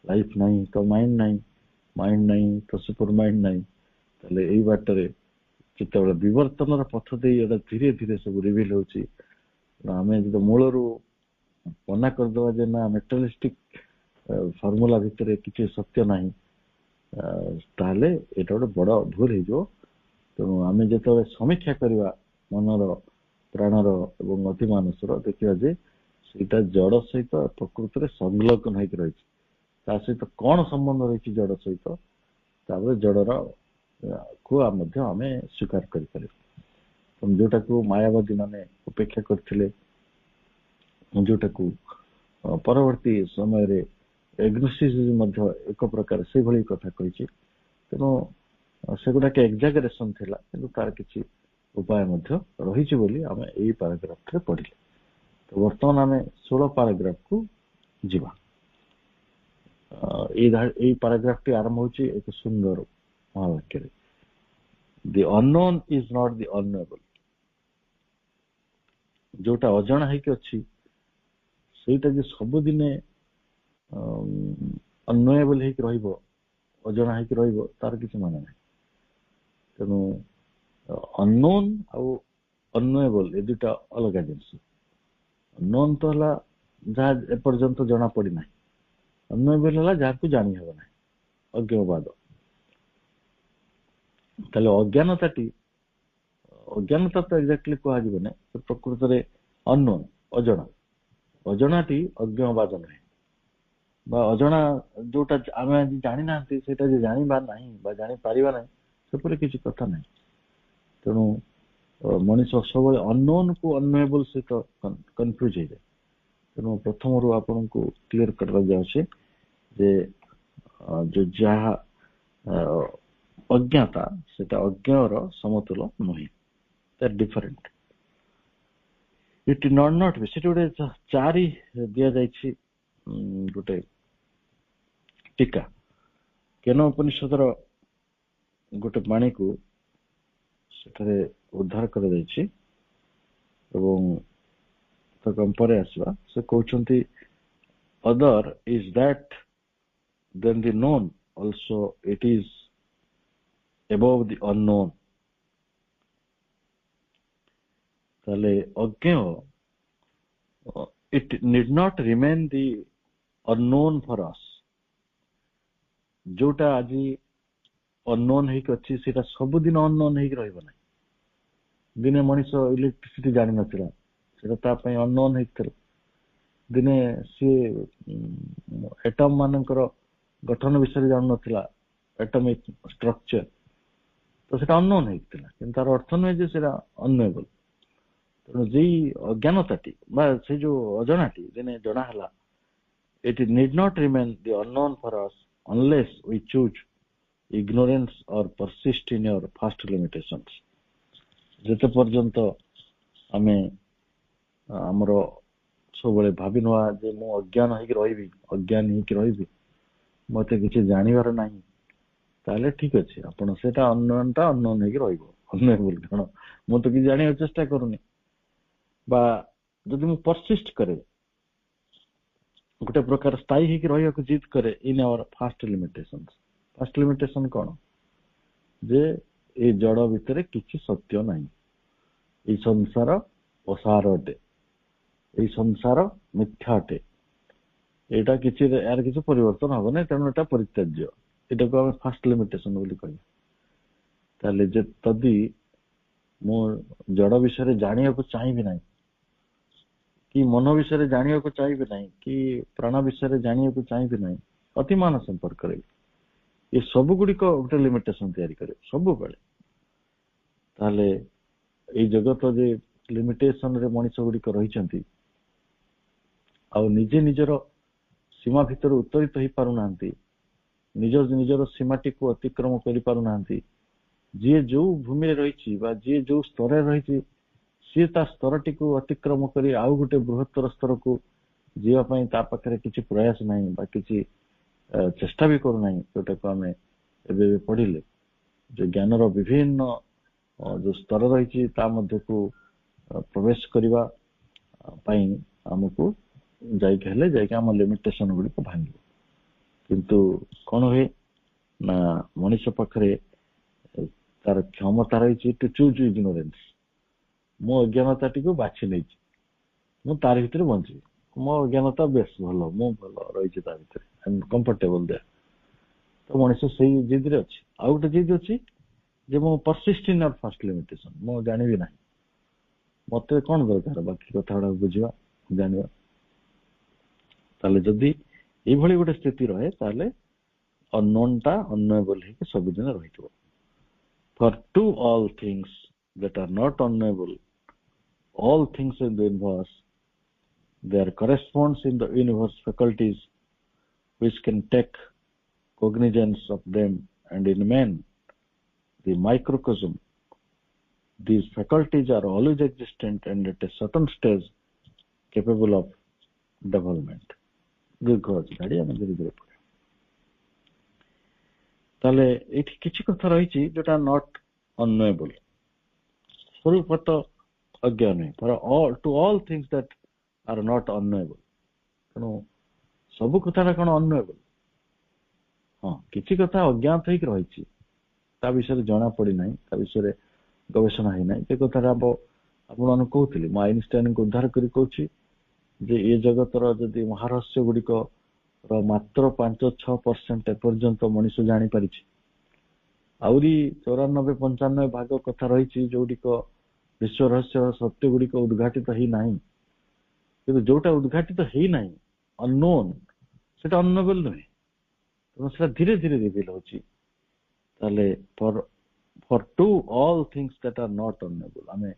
ଲାଇଫ ନାହିଁ ତ ମାଇଣ୍ଡ ନାହିଁ, ମାଇଣ୍ଡ ନାହିଁ ତ ସୁପର ମାଇଣ୍ଡ ନାହିଁ। ତାହେଲେ ଏଇ ବାଟରେ ଯେତେବେଳେ ବିବର୍ତ୍ତନର ପଥ ଦେଇ ଏଇଟା ଧୀରେ ଧୀରେ ସବୁ ରିଭିଲ ହଉଛି, ଆମେ ଯଦି ମୂଳରୁ ମନା କରିଦେବା ଯେ ନା ମେଟାଲିଷ୍ଟିକ ଫର୍ମୁଲା ଭିତରେ କିଛି ସତ୍ୟ ନାହିଁ, ତାହେଲେ ଏଇଟା ଗୋଟେ ବଡ ଭୁଲ ହେଇଯିବ। ତେଣୁ ଆମେ ଯେତେବେଳେ ସମୀକ୍ଷା କରିବା ମନର, ପ୍ରାଣର ଏବଂ ଅତି ମାନସର, ଦେଖିବା ଯେ ସେଇଟା ଜଡ ସହିତ ପ୍ରକୃତରେ ସଂଲଗ୍ନ ହେଇକି ରହିଛି। ତା ସହିତ କଣ ସମ୍ବନ୍ଧ ରହିଛି ଜଡ ସହିତ, ତାପରେ ଜଡର କୁ ମଧ୍ୟ ଆମେ ସ୍ୱୀକାର କରିପାରିବା। ଯୋଉଟାକୁ ମାୟାବାଦୀ ମାନେ ଉପେକ୍ଷା କରିଥିଲେ, ଯୋଉଟାକୁ ପରବର୍ତ୍ତୀ ସମୟରେ ଏଗ୍ନୋସିସ୍ ମଧ୍ୟ ଏକ ପ୍ରକାର ସେଇଭଳି କଥା କହିଛି। ତେଣୁ ସେଗୁଡାକ ଏକ୍ଜାଗରେସନ ଥିଲା, କିନ୍ତୁ ତାର କିଛି ଉପାୟ ମଧ୍ୟ ରହିଛି ବୋଲି ଆମେ ଏଇ ପାରାଗ୍ରାଫରେ ପଢିଲେ। ତ ବର୍ତ୍ତମାନ ଆମେ 16 ପାରାଗ୍ରାଫକୁ ଯିବା। ଏଇ ପାରାଗ୍ରାଫଟି ଆରମ୍ଭ ହଉଛି ଏକ ସୁନ୍ଦର ମହାବାକ୍ୟରେ, ଦି ଅନନୋନ୍ ଇଜ ନଟ୍ ଦି ଅନନୋଏବଲ୍। ଯୋଉଟା ଅଜଣା ହେଇକି ଅଛି ସେଇଟା ଯେ ସବୁଦିନେ ଅନନୋଏବଲ୍ ହେଇକି ରହିବ, ଅଜଣା ହେଇକି ରହିବ, ତାର କିଛି ମାନେ ନାହିଁ। ତେଣୁ ଅନନୋନ୍ ଆଉ ଅନନୋଏବଲ୍ ଏ ଦୁଇଟା ଅଲଗା ଜିନିଷ। ଅନନୋନ୍ ତ ହେଲା ଯାହା ଏପର୍ଯ୍ୟନ୍ତ ଜଣା ପଡିନାହିଁ, ଅନନୋଏବଲ୍ ହେଲା ଯାହାକୁ ଜାଣି ହେବ ନାହିଁ, ଅଜ୍ଞବାଦ। ତାହେଲେ ଅଜ୍ଞାନତା ତ ଏକ୍ଜାକ୍ଟଲି କୁହାଯିବ ନାହିଁ, ପ୍ରକୃତରେ ଅନନୋନ୍, ଅଜଣା। ଅଜଣାଟି ଅଜ୍ଞବାଦ ନୁହେଁ, ବା ଅଜଣା ଯୋଉଟା ଆମେ ଆଜି ଜାଣିନାହାନ୍ତି ସେଇଟା ଯେ ଜାଣିବା ନାହିଁ ବା ଜାଣିପାରିବା ନାହିଁ, ସେପରି କିଛି କଥା ନାହିଁ। ତେଣୁ ମଣିଷ ସବୁବେଳେ ଅନନୋନ୍ କୁ ଅନନୋଏବଲ୍ ସହିତ କନଫ୍ୟୁଜ ହେଇଯାଏ। ତେଣୁ ପ୍ରଥମରୁ ଆପଣଙ୍କୁ କ୍ଲିୟର କରିବା ଯାଉଛି ଯେ ଯାହା ଅଜ୍ଞାତା ସେଟା ଅଜ୍ଞର ସମତୁଲ ନୁହେଁ, ଡିଫରେଣ୍ଟ। ଇଟ୍ ନଟ୍ ବି, ସେଠି ଗୋଟେ 4 ଦିଆଯାଇଛି ଗୋଟେ ଟୀକା। କେନ ଉପନିଷଦର ଗୋଟେ ବାଣୀକୁ ସେଠାରେ ଉଦ୍ଧାର କରାଯାଇଛି ଏବଂ ତାକୁ ଆମେ ପରେ ଆସିବା। ସେ କହୁଛନ୍ତି other is that then the known also it is above the unknown। ତାହେଲେ ଅଜ୍ଞ it need not remain the unknown for us। ଯୋଉଟା ଆଜି ଅନନୋନ୍ ହେଇକି ଅଛି ସେଇଟା ସବୁଦିନ ଅନନୋନ୍ ହେଇକି ରହିବ ନାହିଁ। ଦିନେ ମଣିଷ ଇଲେକ୍ଟ୍ରିସିଟି ଜାଣିନଥିଲା, ସେଟା ତା ପାଇଁ ଅନନୋନ୍ ହେଇଥିଲା। ଦିନେ ସିଏ ଏଟମ୍ ମାନଙ୍କର ଗଠନ ବିଷୟରେ ଜାଣୁନଥିଲା, ଏଟମିକ ଷ୍ଟ୍ରକ୍ଚର, ତ ସେଟା ଅନନୋନ୍ ହେଇଥିଲା। କିନ୍ତୁ ତାର ଅର୍ଥ ନୁହେଁ ଯେ ସେଟା ଅନନୋଏବଲ୍। ତେଣୁ ଯେଇ ଅଜ୍ଞାନତାଟି ବା ସେ ଯୋଉ ଅଜଣାଟି ଦିନେ ଜଣା ହେଲା, it need not remain the unknown for us unless we choose ignorance or persist in your first limitations। ଯେତେ ପର୍ଯ୍ୟନ୍ତ ଆମେ ଆମର ସବୁବେଳେ ଭାବି ନେବା ଯେ ମୁଁ ଅଜ୍ଞାନ ହେଇକି ରହିବି, ଅଜ୍ଞାନୀ ହେଇକି ରହିବି, ମତେ କିଛି ଜାଣିବାର ନାହିଁ, ତାହେଲେ ଠିକ ଅଛି, ଆପଣ ସେଟା ଅନନୋନ୍ଟା ଅନନୋନ୍ ହେଇକି ରହିବ। ଅନନୋଏବଲ୍ କଣ, ମୁଁ ତ କିଛି ଜାଣିବାକୁ ଚେଷ୍ଟା କରୁନି। ବା ଯଦି ମୁଁ ପରସିଷ୍ଟ କରେ, ଗୋଟେ ପ୍ରକାର ସ୍ଥାୟୀ ହେଇକି ରହିବାକୁ ଜିଦ୍ କରେ, in our fast limitation. Fast limitation କଣ? ଯେ ଏଇ ଜଡ଼ ଭିତରେ କିଛି ସତ୍ୟ ନାହିଁ, ଏଇ ସଂସାର ଅସାର ଅଟେ, ଏଇ ସଂସାର ମିଥ୍ୟା ଅଟେ, ଏଇଟା କିଛି ଏହାର କିଛି ପରିବର୍ତ୍ତନ ହବ ନାହିଁ, ତେଣୁ ଏଟା ପରିତ୍ୟାଜ୍ୟ। ଏଟାକୁ ଆମେ ଫାର୍ଷ୍ଟ ଲିମିଟେସନ ବୋଲି କହିବା। ତାହେଲେ ଯଦି ମୁଁ ଜଡ଼ ବିଷୟରେ ଜାଣିବାକୁ ଚାହିଁବି ନାହିଁ, କି ମନ ବିଷୟରେ ଜାଣିବାକୁ ଚାହିଁବି ନାହିଁ, କି ପ୍ରାଣ ବିଷୟରେ ଜାଣିବାକୁ ଚାହିଁବି ନାହିଁ, ଅତିମାନ ସମ୍ପର୍କରେ ଏ ସବୁ ଗୁଡିକ ଗୋଟେ ଲିମିଟେସନ ତିଆରି କରିବ ସବୁବେଳେ। ତାହେଲେ ଏଇ ଜଗତ ଯେ ଲିମିଟେସନ ରେ ମଣିଷ ଗୁଡିକ ରହିଛନ୍ତି, ଆଉ ନିଜେ ନିଜର ସୀମା ଭିତରେ ଉତ୍ତରିତ ହେଇପାରୁନାହାନ୍ତି, ନିଜର ସୀମାଟିକୁ ଅତିକ୍ରମ କରିପାରୁନାହାନ୍ତି। ଯିଏ ଯୋଉ ଭୂମିରେ ରହିଛି ବା ଯିଏ ଯୋଉ ସ୍ତରରେ ରହିଛି, ସିଏ ତା ସ୍ତରଟିକୁ ଅତିକ୍ରମ କରି ଆଉ ଗୋଟେ ବୃହତ୍ତର ସ୍ତରକୁ ଯିବା ପାଇଁ ତା ପାଖରେ କିଛି ପ୍ରୟାସ ନାହିଁ ବା କିଛି ଚେଷ୍ଟା ବି କରୁନାହିଁ। ଯୋଉଟାକୁ ଆମେ ଏବେ ପଢିଲେ ଯେ ଜ୍ଞାନର ବିଭିନ୍ନ ଯୋଉ ସ୍ତର ରହିଛି ତା ମଧ୍ୟକୁ ପ୍ରବେଶ କରିବା ପାଇଁ ଆମକୁ ଯାଇକି ଆମ ଲିମିଟେସନ ଗୁଡିକ ଭାଙ୍ଗିବ। କିନ୍ତୁ କଣ ହୁଏ ନା ମଣିଷ ପାଖରେ ତାର କ୍ଷମତା ରହିଛି ଟୁ ଚୁଜ୍ ଇଗ୍ନୋରେନ୍ସ। ମୋ ଅଜ୍ଞାନତାଟିକୁ ବାଛି ନେଇଛି, ମୁଁ ତାର ଭିତରେ ବଞ୍ଚିବି, ମୋ ଅଜ୍ଞାନତା ବେଶ ଭଲ, ମୁଁ ଭଲ ରହିଛି ତା ଭିତରେ, କମ୍ଫର୍ଟେବଲ ଦେୟ। ତ ମଣିଷ ସେଇ ଜିଦରେ ଅଛି। ଆଉ ଗୋଟେ ଜିଦ୍ ଅଛି ଯେ ମୁଁ ପରସିଷ୍ଟ ଇନ୍ ଆୱାର ଫାର୍ଷ୍ଟ ଲିମିଟେସନ, ମୁଁ ଜାଣିବି ନାହିଁ, ମତେ କଣ ଦରକାର ବାକି କଥା ଗୁଡାକ ବୁଝିବା ଜାଣିବା। ତାହେଲେ ଯଦି ଏଇଭଳି ଗୋଟେ ସ୍ଥିତି ରହେ, ତାହେଲେ ଅନନୋନ୍ ଟା unknowable ହେଇକି ସବୁଦିନ ରହିଥିବ। For to all things that are not unknowable, all things in the universe, there corresponds in the universe faculties which can take cognizance of them, and in man, the microcosm, these faculties are always existent and at a certain stage capable of development. ଦୀର୍ଘ ଅଛି ଗାଡି, ଆମେ ଧୀରେ ଧୀରେ ପଢିବା। ତାହେଲେ ଏଇଠି କିଛି କଥା ରହିଛି ଯୋଉଟା ନଟ୍ unknowable, ସ୍ୱରୂପତ ଅଜ୍ଞାନ ନୁହେଁ। To all things that are not unknowable, ତେଣୁ ସବୁ କଥାଟା କଣ unknowable? ହଁ, କିଛି କଥା ଅଜ୍ଞାତ ହେଇକି ରହିଛି, ତା ବିଷୟରେ ଜଣା ପଡିନାହିଁ, ତା ବିଷୟରେ ଗବେଷଣା ହେଇନାହିଁ। ସେ କଥାଟା ଆପଣମାନଙ୍କୁ କହୁଥିଲି, ମୁଁ ଆଇନଷ୍ଟାଇନଙ୍କୁ ଉଦ୍ଧାର କରି କହୁଛି ଯେ ଏ ଜଗତର ଯଦି ମହାରହସ୍ୟ ଗୁଡିକ ମାତ୍ର 5-6% ଏପର୍ଯ୍ୟନ୍ତ ମଣିଷ ଜାଣିପାରିଛି, ଆହୁରି 94-95 ଭାଗ କଥା ରହିଛି ଯୋଉଟିକ ବିଶ୍ୱ ରହସ୍ୟ ସତ୍ୟ ଗୁଡିକ ଉଦ୍ଘାଟିତ ହେଇନାହିଁ। କିନ୍ତୁ ଯୋଉଟା ଉଦ୍ଘାଟିତ ହେଇନାହିଁ, ଅନନୋନ୍, ସେଟା unknowable ନୁହେଁ, ତେଣୁ ସେଟା ଧୀରେ ଧୀରେ ରିଭିଲ୍ ହଉଛି। ତାହେଲେ for to all things that are not unknowable, ଆମେ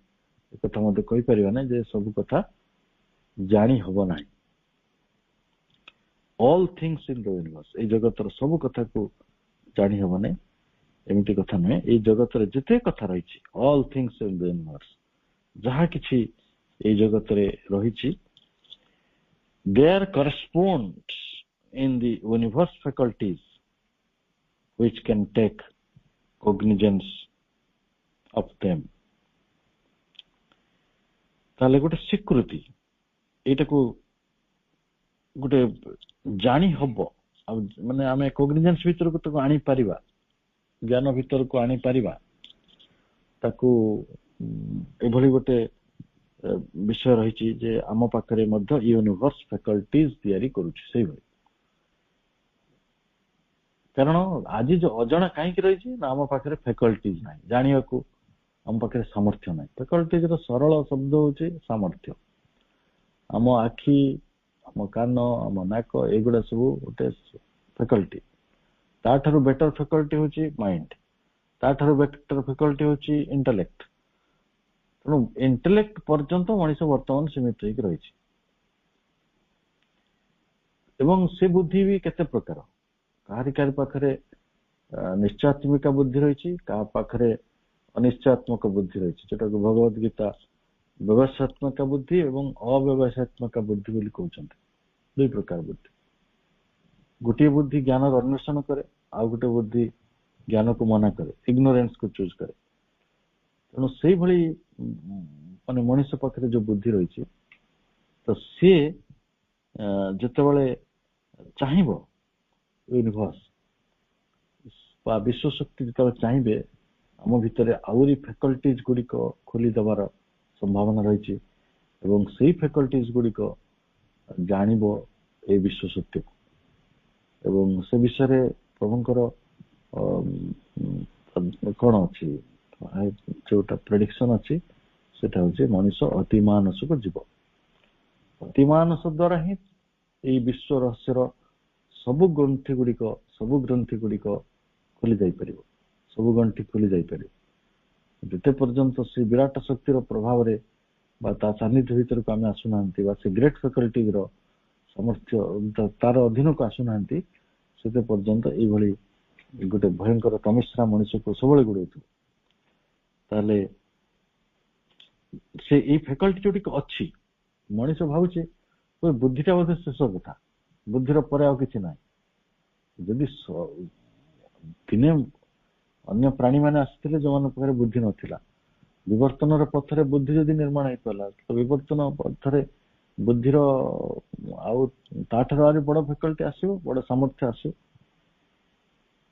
ଏ କଥା ମଧ୍ୟ କହିପାରିବା ନାହିଁ ଯେ ସବୁ କଥା ଜାଣି ହବ ନାହିଁ। All things in the universe, ଏଇ ଜଗତର ସବୁ କଥାକୁ ଜାଣି ହବ ନାହିଁ ଏମିତି କଥା ନୁହେଁ। ଏଇ ଜଗତରେ ଯେତେ କଥା ରହିଛି, all things in the universe, ଯାହା କିଛି ଏଇ ଜଗତରେ ରହିଛି, there corresponds in the universe faculties which can take cognizance of them. ତାହେଲେ ଗୋଟେ ସ୍ୱୀକୃତି, ଏଇଟାକୁ ଗୋଟେ ଜାଣି ହବ, ଆଉ ମାନେ ଆମେ କଗ୍ନିଜେନ୍ସ ଭିତରକୁ ତାକୁ ଆଣିପାରିବା, ଜ୍ଞାନ ଭିତରକୁ ଆଣିପାରିବା, ତାକୁ ଏଭଳି ଗୋଟେ ବିଷୟ ରହିଛି ଯେ ଆମ ପାଖରେ ମଧ୍ୟ ୟୁନିଭର୍ସ ଫ୍ୟାକଲ୍ଟିଜ ତିଆରି କରୁଛି ସେଇଭଳି। କାରଣ ଆଜି ଯୋଉ ଅଜଣା କାହିଁକି ରହିଛି ନା ଆମ ପାଖରେ ଫ୍ୟାକଲ୍ଟିଜ ନାହିଁ, ଜାଣିବାକୁ ଆମ ପାଖରେ ସାମର୍ଥ୍ୟ ନାହିଁ। ଫ୍ୟାକଲ୍ଟିଜର ସରଳ ଶବ୍ଦ ହଉଛି ସାମର୍ଥ୍ୟ। ଆମ ଆଖି, ଆମ କାନ, ଆମ ନାକ, ଏଗୁଡା ସବୁ ଗୋଟେ ଫ୍ୟାକଲ୍ଟି। ତାଠାରୁ ବେଟର ଫ୍ୟାକଲ୍ଟି ହଉଛି ମାଇଣ୍ଡ, ତାଠାରୁ ବେଟର ଫ୍ୟାକଲ୍ଟି ହଉଛି ଇଣ୍ଟେଲେକ୍ଟ। ତେଣୁ ଇଣ୍ଟେଲେକ୍ଟ ପର୍ଯ୍ୟନ୍ତ ମଣିଷ ବର୍ତ୍ତମାନ ସୀମିତ ହେଇକି ରହିଛି। ଏବଂ ସେ ବୁଦ୍ଧି ବି କେତେ ପ୍ରକାର, କାହାରି ପାଖରେ ନିଶ୍ଚୟାତ୍ମିକା ବୁଦ୍ଧି ରହିଛି, କାହା ପାଖରେ ଅନିଶ୍ଚୟାତ୍ମକ ବୁଦ୍ଧି ରହିଛି, ଯୋଉଟାକୁ ଭଗବତ ଗୀତା ବ୍ୟବସାତ୍ମକ ବୁଦ୍ଧି ଏବଂ ଅବ୍ୟବସାତ୍ମକ ବୁଦ୍ଧି ବୋଲି କହୁଛନ୍ତି। ଦୁଇ ପ୍ରକାର ବୁଦ୍ଧି। ଗୋଟିଏ ବୁଦ୍ଧି ଜ୍ଞାନର ଅନ୍ୱେଷଣ କରେ, ଆଉ ଗୋଟେ ବୁଦ୍ଧି ଜ୍ଞାନକୁ ମନା କରେ, ଇଗ୍ନୋରେନ୍ସକୁ ଚୁଜ୍ କରେ। ତେଣୁ ସେଇଭଳି ମାନେ ମଣିଷ ପାଖରେ ଯୋଉ ବୁଦ୍ଧି ରହିଛି, ତ ସିଏ ଯେତେବେଳେ ଚାହିଁବ ୟୁନିଭର୍ସ ବା ବିଶ୍ୱ ଶକ୍ତି ଯେତେବେଳେ ଚାହିଁବେ ଆମ ଭିତରେ ଆହୁରି ଫ୍ୟାକଲ୍ଟିଜ ଗୁଡିକ ଖୋଲିଦେବାର ସମ୍ଭାବନା ରହିଛି ଏବଂ ସେଇ ଫ୍ୟାକଲ୍ଟିଜ ଗୁଡିକ ଜାଣିବ ଏ ବିଶ୍ୱ ସତ୍ୟକୁ ଏବଂ ସେ ବିଷୟରେ ପ୍ରଭୁଙ୍କର କଣ ଅଛି ଯୋଉଟା ପ୍ରେଡିକ୍ସନ ଅଛି ସେଟା ହଉଛି ମଣିଷ ଅତି ମାନସକୁ ଯିବ। ଅତି ମାନସ ଦ୍ୱାରା ହିଁ ଏଇ ବିଶ୍ୱ ରହସ୍ୟର ସବୁ ଗ୍ରନ୍ଥି ଗୁଡିକ ଖୋଲି ଯାଇପାରିବ, ସବୁ ଗଣ୍ଠି ଖୋଲି ଯାଇପାରିବ। ଯେତେ ପର୍ଯ୍ୟନ୍ତ ସେ ବିରାଟ ଶକ୍ତିର ପ୍ରଭାବରେ ବା ତା ସାନ୍ନିଧ୍ୟ ଭିତରକୁ ଆମେ ଆସୁନାହାନ୍ତି ବା ସେ ଗ୍ରେଟ୍ ଫ୍ୟାକଲ୍ଟିର ସାମର୍ଥ୍ୟ ତାର ଅଧୀନକୁ ଆସୁନାହାନ୍ତି ସେତେ ପର୍ଯ୍ୟନ୍ତ ଏଇଭଳି ଗୋଟେ ଭୟଙ୍କର ତମିଶ୍ରା ମଣିଷକୁ ସବୁବେଳେ ଗୋଡଉଥିବ। ତାହେଲେ ସେ ଏଇ ଫ୍ୟାକଲ୍ଟି ଯୋଉଟିକ ଅଛି, ମଣିଷ ଭାବୁଛି ବୁଦ୍ଧିଟା ବୋଧେ ଶେଷ କଥା, ବୁଦ୍ଧିର ପରେ ଆଉ କିଛି ନାହିଁ। ଯଦି ଦିନେ ଅନ୍ୟ ପ୍ରାଣୀ ମାନେ ଆସିଥିଲେ ଯୋଉମାନଙ୍କ ପାଖରେ ବୁଦ୍ଧି ନଥିଲା, ବିବର୍ତ୍ତନର ପଥରେ ବୁଦ୍ଧି ଯଦି ନିର୍ମାଣ ହେଇପାରିଲା ତ ବିବର୍ତ୍ତନ ପଥରେ ବୁଦ୍ଧିର ଆଉ ତାଠାରୁ ଆହୁରି ବଡ ଫ୍ୟାକଲ୍ଟି ଆସିବ, ବଡ ସାମର୍ଥ୍ୟ ଆସିବ।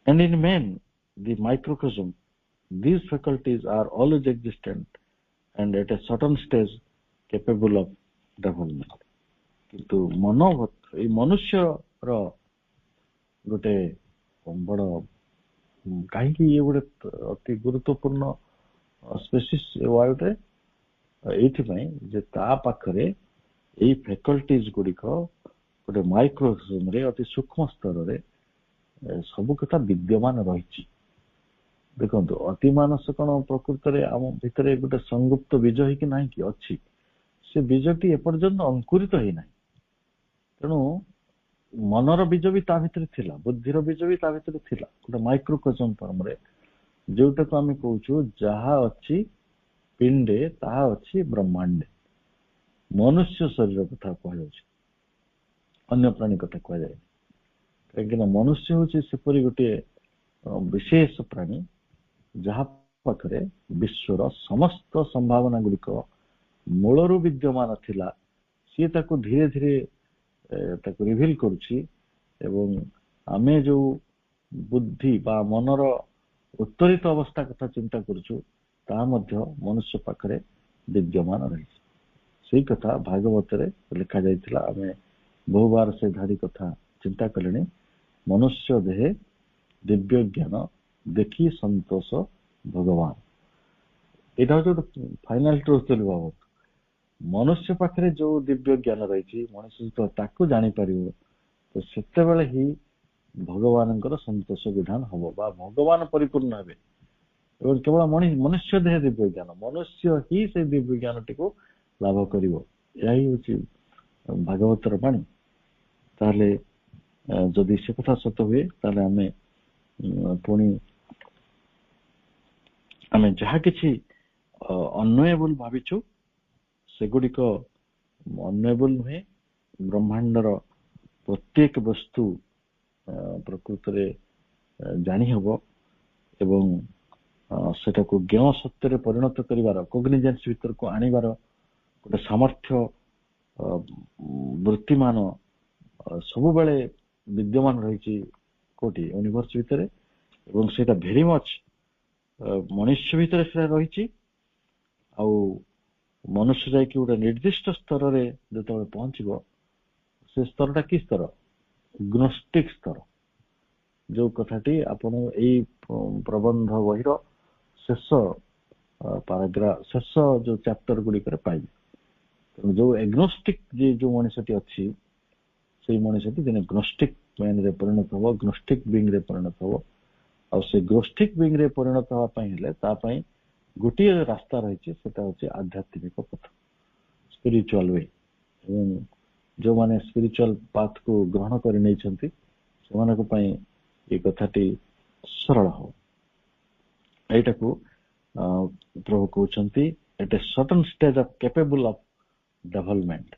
And in man, the microcosm, these faculties are always existent and at a certain stage capable of development. କିନ୍ତୁ ଏଇ ମନୁଷ୍ୟର ଗୋଟେ ବଡ କାହିଁକି ଇଏ ଗୋଟେ ଅତି ଗୁରୁତ୍ୱପୂର୍ଣ୍ଣ ସ୍ପେସିସ୍ ୱାର୍ଡରେ ଏଇଥିପାଇଁ ଯେ ତା ପାଖରେ ଏଇ ଫ୍ୟାକଲ୍ଟିଜ ଗୁଡିକ ଗୋଟେ ମାଇକ୍ରୋକୋଜମରେ ଅତି ସୂକ୍ଷ୍ମ ସ୍ତରରେ ସବୁ କଥା ବିଦ୍ୟମାନ ରହିଛି। ଦେଖନ୍ତୁ ଅତି ମାନସ କଣ ପ୍ରକୃତରେ ଆମ ଭିତରେ ଗୋଟେ ସଂଗୁପ୍ତ ବୀଜ ହେଇକି ନାହିଁ କି ଅଛି, ସେ ବୀଜଟି ଏପର୍ଯ୍ୟନ୍ତ ଅଙ୍କୁରିତ ହେଇନାହିଁ। ତେଣୁ ମନର ବୀଜ ବି ତା ଭିତରେ ଥିଲା, ବୁଦ୍ଧିର ବୀଜ ବି ତା ଭିତରେ ଥିଲା, ଗୋଟେ ମାଇକ୍ରୋକୋଜମ ଫର୍ମରେ, ଯୋଉଟାକୁ ଆମେ କହୁଛୁ ଯାହା ଅଛି ପିଣ୍ଡେ ତାହା ଅଛି ବ୍ରହ୍ମାଣ୍ଡେ। ମନୁଷ୍ୟ ଶରୀର କଥା କୁହାଯାଉଛି, ଅନ୍ୟ ପ୍ରାଣୀ କଥା କୁହାଯାଏ। କାହିଁକିନା ମନୁଷ୍ୟ ହଉଛି ସେପରି ଗୋଟିଏ ବିଶେଷ ପ୍ରାଣୀ ଯାହା ପାଖରେ ବିଶ୍ୱର ସମସ୍ତ ସମ୍ଭାବନା ଗୁଡିକ ମୂଳରୁ ବିଦ୍ୟମାନ ଥିଲା। ସିଏ ତାକୁ ଧୀରେ ଧୀରେ ତାକୁ ରିଭିଲ କରୁଛି ଏବଂ ଆମେ ଯୋଉ ବୁଦ୍ଧି ବା ମନର ଉତ୍ତରିତ ଅବସ୍ଥା କଥା ଚିନ୍ତା କରୁଛୁ ତାହା ମଧ୍ୟ ମନୁଷ୍ୟ ପାଖରେ ବିଦ୍ୟମାନ ରହିଛି। ସେଇ କଥା ଭାଗବତରେ ଲେଖା ଯାଇଥିଲା, ଆମେ ବହୁବାର ସେ ଧାଡ଼ି କଥା ଚିନ୍ତା କଲେଣି। ମନୁଷ୍ୟ ଦେହେ ଦିବ୍ୟ ଜ୍ଞାନ ଦେଖି ସନ୍ତୋଷ ଭଗବାନ। ଏଇଟା ହଉଛି ଗୋଟେ ଫାଇନାଲ ଟ୍ରୁଥ ବୋଲି ଭାବନ୍ତୁ। ମନୁଷ୍ୟ ପାଖରେ ଯୋଉ ଦିବ୍ୟ ଜ୍ଞାନ ରହିଛି ମଣିଷ ତାକୁ ଜାଣିପାରିବ ତ ସେତେବେଳେ ହିଁ ଭଗବାନଙ୍କର ସନ୍ତୋଷ ବିଧାନ ହବ ବା ଭଗବାନ ପରିପୂର୍ଣ୍ଣ ହେବେ। ଏବଂ କେବଳ ମନୁଷ୍ୟ ଦେହେ ଦିବ୍ୟ ଜ୍ଞାନ, ମନୁଷ୍ୟ ହିଁ ସେଇ ଦିବ୍ୟ ଜ୍ଞାନଟିକୁ ଲାଭ କରିବ। ଏହା ହିଁ ହଉଛି ଭାଗବତର ବାଣୀ। ତାହେଲେ ଯଦି ସେ କଥା ସତ ହୁଏ ତାହେଲେ ଆମେ ଯାହା କିଛି ଅନ୍ନଏବୁଲ ଭାବିଛୁ ସେଗୁଡିକ ଅନ୍ନଏବୁଲ ନୁହେଁ। ବ୍ରହ୍ମାଣ୍ଡର ପ୍ରତ୍ୟେକ ବସ୍ତୁ ପ୍ରକୃତରେ ଜାଣି ହବ ଏବଂ ସେଟାକୁ ଜ୍ଞ ସତ୍ୟରେ ପରିଣତ କରିବାର, କୋଗ୍ନିଜେନ୍ସ ଭିତରକୁ ଆଣିବାର ଗୋଟେ ସାମର୍ଥ୍ୟ ବୃତ୍ତିମାନ ସବୁବେଳେ ବିଦ୍ୟମାନ ରହିଛି କୋଉଠି, ୟୁନିଭର୍ସ ଭିତରେ। ଏବଂ ସେଇଟା ଭେରି ମଚ ମନୁଷ୍ୟ ଭିତରେ ସେଟା ରହିଛି। ଆଉ ମନୁଷ୍ୟ ଯାଇକି ଗୋଟେ ନିର୍ଦ୍ଦିଷ୍ଟ ସ୍ତରରେ ଯେତେବେଳେ ପହଞ୍ଚିବ, ସେ ସ୍ତରଟା କି ସ୍ତର? ଗ୍ନୋଷ୍ଟିକ ସ୍ତର। ଯୋଉ କଥାଟି ଆପଣ ଏଇ ପ୍ରବନ୍ଧ ବହିର ଶେଷ ପାରାଗ୍ରାଫ, ଶେଷ ଯୋଉ ଚାପ୍ଟର ଗୁଡିକରେ ପାଇବେ। ତେଣୁ ଯୋଉ ଏଗ୍ନୋଷ୍ଟିକ ଯୋଉ ମଣିଷଟି ଅଛି ସେଇ ମଣିଷଟି ଦିନେ ଗ୍ନୋଷ୍ଟିକ ମ୍ୟାନରେ ପରିଣତ ହବ, ଗ୍ନୋଷ୍ଟିକ ବିଙ୍ଗ ରେ ପରିଣତ ହବ। ଆଉ ସେ ଗ୍ନୋଷ୍ଟିକ ବିଙ୍ଗ ରେ ପରିଣତ ହବା ପାଇଁ ହେଲେ ତା ପାଇଁ ଗୋଟିଏ ରାସ୍ତା ରହିଛି, ସେଟା ହଉଛି ଆଧ୍ୟାତ୍ମିକ ପଥ, ସ୍ପିରିଚୁଆଲ ୱେ। ଏବଂ ଯୋଉମାନେ ସ୍ପିରିଚୁଆଲ ପାଥକୁ ଗ୍ରହଣ କରି ନେଇଛନ୍ତି ସେମାନଙ୍କ ପାଇଁ ଏ କଥାଟି ସରଳ ହବ। ଏଇଟାକୁ ପ୍ରଭୁ କହୁଛନ୍ତି at a certain stage of capable of development.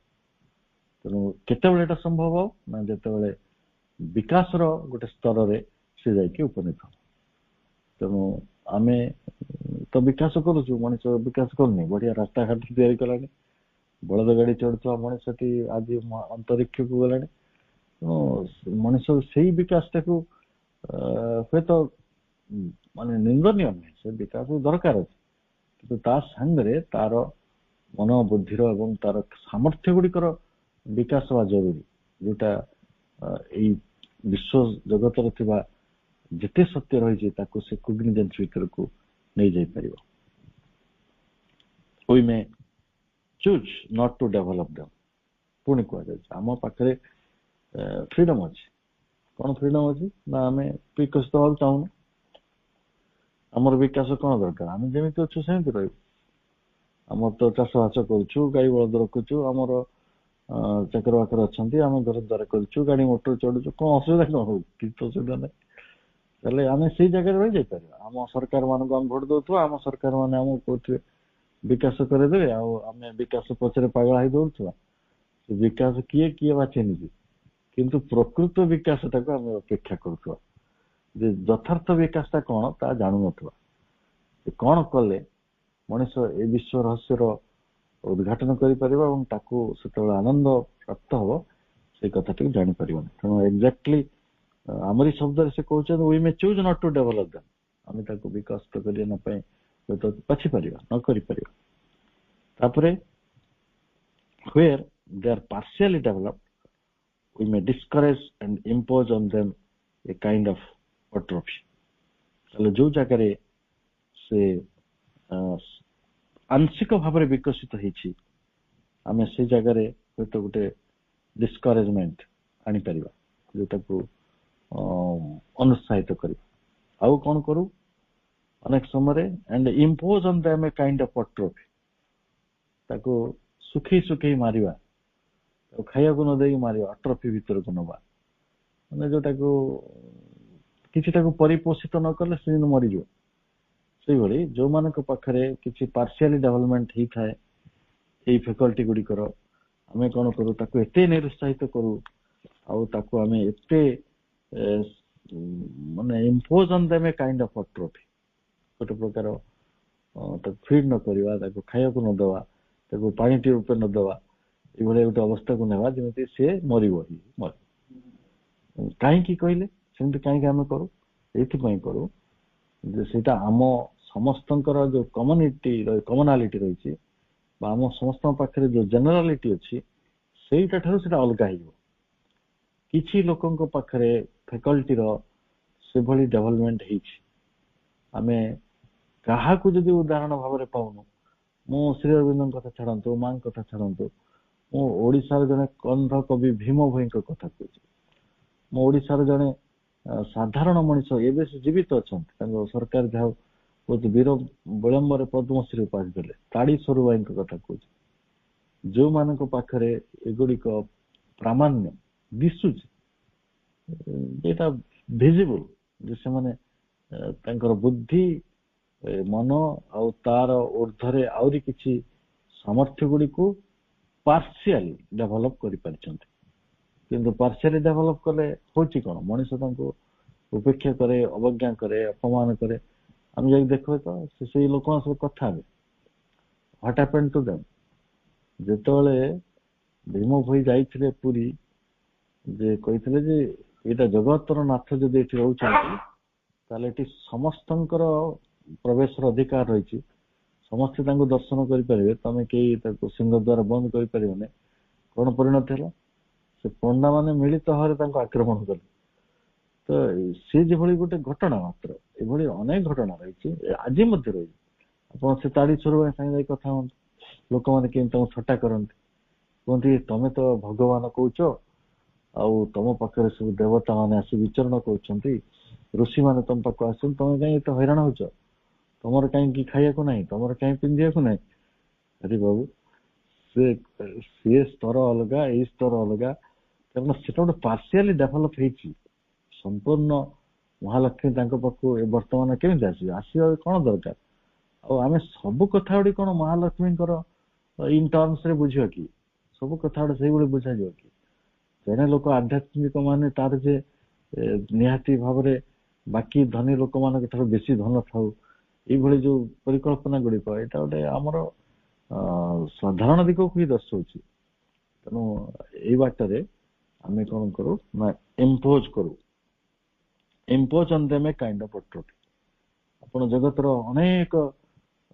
ତେଣୁ କେତେବେଳେ ଏଟା ସମ୍ଭବ ନା ଯେତେବେଳେ ବିକାଶର ଗୋଟେ ସ୍ତରରେ ସେ ଯାଇକି ଉପନୀତ ହବ। ତେଣୁ ଆମେ ତ ବିକାଶ କରୁଛୁ, ମଣିଷ ବିକାଶ କରୁନି। ବଢିଆ ରାସ୍ତାଘାଟ ତିଆରି କଲାଣି, ବଳଦ ଗାଡି ଚଢୁଥିବା ମଣିଷଟି ଆଜି ଅନ୍ତରିକ୍ଷକୁ ଗଲାଣି। ତେଣୁ ମଣିଷ ସେଇ ବିକାଶଟାକୁ ହୁଏତ ମାନେ ନିନ୍ଦନୀୟ ନୁହେଁ, ସେ ବିକାଶ ଦରକାର ଅଛି, କିନ୍ତୁ ତା ସାଙ୍ଗରେ ତାର ମନ ବୁଦ୍ଧିର ଏବଂ ତାର ସାମର୍ଥ୍ୟ ଗୁଡିକର ବିକାଶ ହେବା ଜରୁରୀ, ଯୋଉଟା ଏଇ ବିଶ୍ୱ ଜଗତରେ ଥିବା ଯେତେ ସତ୍ୟ ରହିଛି ତାକୁ ସେ କୋଗ୍ନିଜେନ୍ସ ଭିତରକୁ ନେଇଯାଇପାରିବ। We may choose not to develop them। ପୁଣି କୁହାଯାଉଛି ଆମ ପାଖରେ ଫ୍ରିଡମ ଅଛି। କଣ ଫ୍ରିଡମ ଅଛି ନା ଆମେ ବିକଶିତ ହେବାକୁ ଚାହୁଁନୁ। ଆମର ବିକାଶ କଣ ଦରକାର, ଆମେ ଯେମିତି ଅଛୁ ସେମିତି ରହିବୁ। ଆମର ତ ଚାଷ ବାସ କରୁଛୁ, ଗାଈ ବଳଦ ରଖୁଛୁ, ଆମର ଚାକର ବାକର ଅଛନ୍ତି, ଆମେ ଘର ଦ୍ୱାର କରୁଛୁ, ଗାଡି ମଟର ଚଢୁଛୁ, କଣ ଅସୁବିଧା କଣ ହଉଛି? କିଛି ଅସୁବିଧା ନାହିଁ। ତାହେଲେ ଆମେ ସେଇ ଜାଗାରେ ରହିଯାଇପାରିବା। ଆମ ସରକାର ମାନଙ୍କୁ ଆମେ ଭୋଟ ଦଉଥିବା, ଆମ ସରକାର ମାନେ ଆମକୁ କହୁଥିବେ ବିକାଶ କରିଦେବେ, ଆଉ ଆମେ ବିକାଶ ପଛରେ ପାଗଳ ହେଇ ଦଉଥିବା। ସେ ବିକାଶ କିଏ ବା ଚିହ୍ନିଛି, କିନ୍ତୁ ପ୍ରକୃତ ବିକାଶଟାକୁ ଆମେ ଅପେକ୍ଷା କରୁଥିବା। ଯେ ଯଥାର୍ଥ ବିକାଶଟା କଣ ତାହା ଜାଣୁନଥିବା। କଣ କଲେ ମଣିଷ ଏ ବିଶ୍ୱ ରହସ୍ୟର ଉଦ୍ଘାଟନ କରିପାରିବ ଏବଂ ତାକୁ ସେତେବେଳେ ଆନନ୍ଦ ପ୍ରାପ୍ତ ହବ, ସେଇ କଥାଟିକୁ ଜାଣିପାରିବନି। ତେଣୁ ଏକ୍ଜାକ୍ଟଲି ଆମରି ଶବ୍ଦରେ ସେ କହୁଛନ୍ତି we may choose not to develop them। ଆମେ ତାକୁ ବିକଶିତ କରିବା ପାଇଁ ହୁଏତ ବାଛିପାରିବା, ନ କରିପାରିବା। ତାପରେ where they are partially developed, we may discourage and impose on them a kind of atrophy। ତାହେଲେ ଯୋଉ ଜାଗାରେ ସେ ଆଂଶିକ ଭାବରେ ବିକଶିତ ହେଇଛି, ଆମେ ସେଇ ଜାଗାରେ ହୁଏତ ଗୋଟେ ଡିସ୍କରେଜମେଣ୍ଟ ଆଣିପାରିବା, ଯୋଉଟାକୁ ଅନୁତ୍ସାହିତ କରିବା। ଆଉ କଣ କରୁ ଅନେକ ସମୟରେ and impose on them a kind of atrophy। ତାକୁ ଶୁଖେଇ ମାରିବା, ତାକୁ ଖାଇବାକୁ ନ ଦେଇକି ମାରିବା, ଅଟ୍ରଫି ଭିତରକୁ ନବା, ମାନେ ଯୋଉଟାକୁ କିଛିଟାକୁ ପରିପୋଷିତ ନ କଲେ ସେ ମରିଯିବ। ସେଇଭଳି ଯୋଉମାନଙ୍କ ପାଖରେ କିଛି ପାର୍ସିଆଲି ଡେଭଲପମେଣ୍ଟ ହେଇଥାଏ ଏଇ ଫ୍ୟାକଲ୍ଟି ଗୁଡିକର, ଆମେ କଣ କରୁ ତାକୁ ଏତେ ନିରୁତ୍ସାହିତ କରୁ, ଆଉ ତାକୁ ଆମେ ଏତେ ମାନେ impose on them a kind of atrophy. ଗୋଟେ ପ୍ରକାର ତାକୁ ଫିଡ୍ ନ କରିବା, ତାକୁ ଖାଇବାକୁ ନ ଦେବା, ତାକୁ ପାଣି ଟିକେ ଉପରେ ନ ଦେବା, ଏଇଭଳିଆ ଗୋଟେ ଅବସ୍ଥାକୁ ନେବା ଯେମିତି ସେ ମରିବ ହିଁ ମରିବ। କାହିଁକି କହିଲେ ସେମିତି କାହିଁକି ଆମେ କରୁ? ଏଇଥିପାଇଁ କରୁ ଯେ ସେଇଟା ଆମ ସମସ୍ତଙ୍କର ଯୋଉ କମନାଲିଟି ରହିଛି ବା ଆମ ସମସ୍ତଙ୍କ ପାଖରେ ଯୋଉ ଜେନେରାଲିଟି ଅଛି ସେଇଟା ଠାରୁ ସେଇଟା ଅଲଗା ହେଇଯିବ। କିଛି ଲୋକଙ୍କ ପାଖରେ ଫ୍ୟାକଲ୍ଟିର ସେଭଳି ଡେଭଲପମେଣ୍ଟ ହେଇଛି, ଆମେ କାହାକୁ ଯଦି ଉଦାହରଣ ଭାବରେ ପାଉନୁ। ମୁଁ ଶ୍ରୀ ଅରବିନ୍ଦଙ୍କ କଥା ଛାଡନ୍ତୁ, ମାଙ୍କ କଥା ଛାଡନ୍ତୁ, ମୁଁ ଓଡିଶାର ଜଣେ କନ୍ଧ କବି ଭୀମ ଭୋଇଙ୍କ କଥା କହୁଛି। ମୁଁ ଓଡିଶାର ଜଣେ ସାଧାରଣ ମଣିଷ, ଏବେ ସେ ଜୀବିତ ଅଛନ୍ତି, ତାଙ୍କ ସରକାର ଯାହା ବହୁତ ବୀର ବିଳମ୍ବରେ ପଦ୍ମଶ୍ରୀ ଉପାଧି ଦେଲେ, ତାଡି ସରୁବାଇଙ୍କ କଥା କହୁଛି। ଯୋଉମାନଙ୍କ ପାଖରେ ଏଗୁଡିକ ପ୍ରାମାଣ୍ୟ ଦିଶୁଛି, ଏଇଟା ଭିଜିବୁଲ ଯେ ସେମାନେ ତାଙ୍କର ବୁଦ୍ଧି ମନ ଆଉ ତାର ଉର୍ଦ୍ଧ୍ୱରେ ଆହୁରି କିଛି ସାମର୍ଥ୍ୟ ଗୁଡିକୁ ପାର୍ସିଆଲି ଡେଭଲପ କରିପାରିଛନ୍ତି। କିନ୍ତୁ ପାର୍ସିଆଲି ଡେଭଲପ କଲେ ହଉଛି କଣ, ମଣିଷ ତାଙ୍କୁ ଉପେକ୍ଷା କରେ, ଅବଜ୍ଞା କରେ, ଅପମାନ କରେ। ଆମେ ଯାଇକି ଦେଖିବେ ତ ସେଇ ଲୋକଙ୍କ ସହ କଥା ହେବେ, ହ୍ୱାଟ ହ୍ୟାପେଣ୍ଡ ଟୁ ଦେମ୍। ଯେତେବେଳେ ଭୀମ ଭୋଇ ଯାଇଥିଲେ ପୁରୀ, ଯେ କହିଥିଲେ ଯେ ଏଇଟା ଜଗତର ନାଥ ଯଦି ଏଠି ରହୁଛନ୍ତି ତାହେଲେ ଏଠି ସମସ୍ତଙ୍କର ପ୍ରବେଶର ଅଧିକାର ରହିଛି, ସମସ୍ତେ ତାଙ୍କୁ ଦର୍ଶନ କରିପାରିବେ, ତମେ କେହି ତାକୁ ସିଂହ ଦ୍ୱାର ବନ୍ଦ କରିପାରିବନି। କଣ ପରିଣତ ହେଲା? ସେ ପଣ୍ଡା ମାନେ ମିଳିତ ଭାବରେ ତାଙ୍କୁ ଆକ୍ରମଣ କଲେ। ତ ସେ ଯେଭଳି ଗୋଟେ ଘଟଣା ମାତ୍ର, ଏଭଳି ଅନେକ ଘଟଣା ରହିଛି, ଆଜି ମଧ୍ୟ ରହିଛି। ଆପଣ ସେ ତାଡି ସରୁବା ସାଙ୍ଗେ ଯାଇ କଥା ହୁଅନ୍ତୁ, ଲୋକମାନେ କେମିତି ତାଙ୍କୁ ଥଟ୍ଟା କରନ୍ତି, କୁହନ୍ତି ତମେ ତ ଭଗବାନ କହୁଛ, ଆଉ ତମ ପାଖରେ ସବୁ ଦେବତା ମାନେ ଆସି ବିଚରଣ କରୁଛନ୍ତି, ଋଷି ମାନେ ତମ ପାଖକୁ ଆସୁଛନ୍ତି, ତମେ କାହିଁ ଏତେ ହଇରାଣ ହଉଛ, ତମର କାହିଁକି ଖାଇବାକୁ ନାହିଁ, ତମର କାହିଁ ପିନ୍ଧିବାକୁ ନାହିଁ। ଆରେ ବାବୁ, ସେ ସ୍ତର ଅଲଗା, ଏଇ ସ୍ତର ଅଲଗା, କାରଣ ସେଟା ଗୋଟେ ପାର୍ସିଆଲି ଡେଭଲପ ହେଇଛି। ସମ୍ପୂର୍ଣ୍ଣ ମହାଲକ୍ଷ୍ମୀ ତାଙ୍କ ପାଖକୁ ବର୍ତ୍ତମାନ କେମିତି ଆସିବେ, ଆସିବା କଣ ଦରକାର? ଆଉ ଆମେ ସବୁ କଥା ଗୁଡିକ କଣ ମହାଲକ୍ଷ୍ମୀଙ୍କର ଇନ୍ ଟର୍ମସ ରେ ବୁଝିବା କି? ସବୁ କଥା ଗୁଡେ ସେଇଭଳି ବୁଝାଯିବ କି? ଜଣେ ଲୋକ ଆଧ୍ୟାତ୍ମିକ ମାନେ ତାର ଯେ ନିହାତି ଭାବରେ ବାକି ଧନୀ ଲୋକମାନଙ୍କ ଠାରୁ ବେଶୀ ଧନ ଥାଉ, ଏଇଭଳି ଯୋଉ ପରିକଳ୍ପନା ଗୁଡିକ, ଏଇଟା ଗୋଟେ ଆମର ସାଧାରଣ ଦିଗକୁ ହିଁ ଦର୍ଶଉଛି। ତେଣୁ ଏଇ ବାଟରେ ଆମେ କଣ କରୁ ନା ଇମ୍ପୋଜ କରୁ, impose on them a kind of atrophy. ଆପଣ ଜଗତର ଅନେକ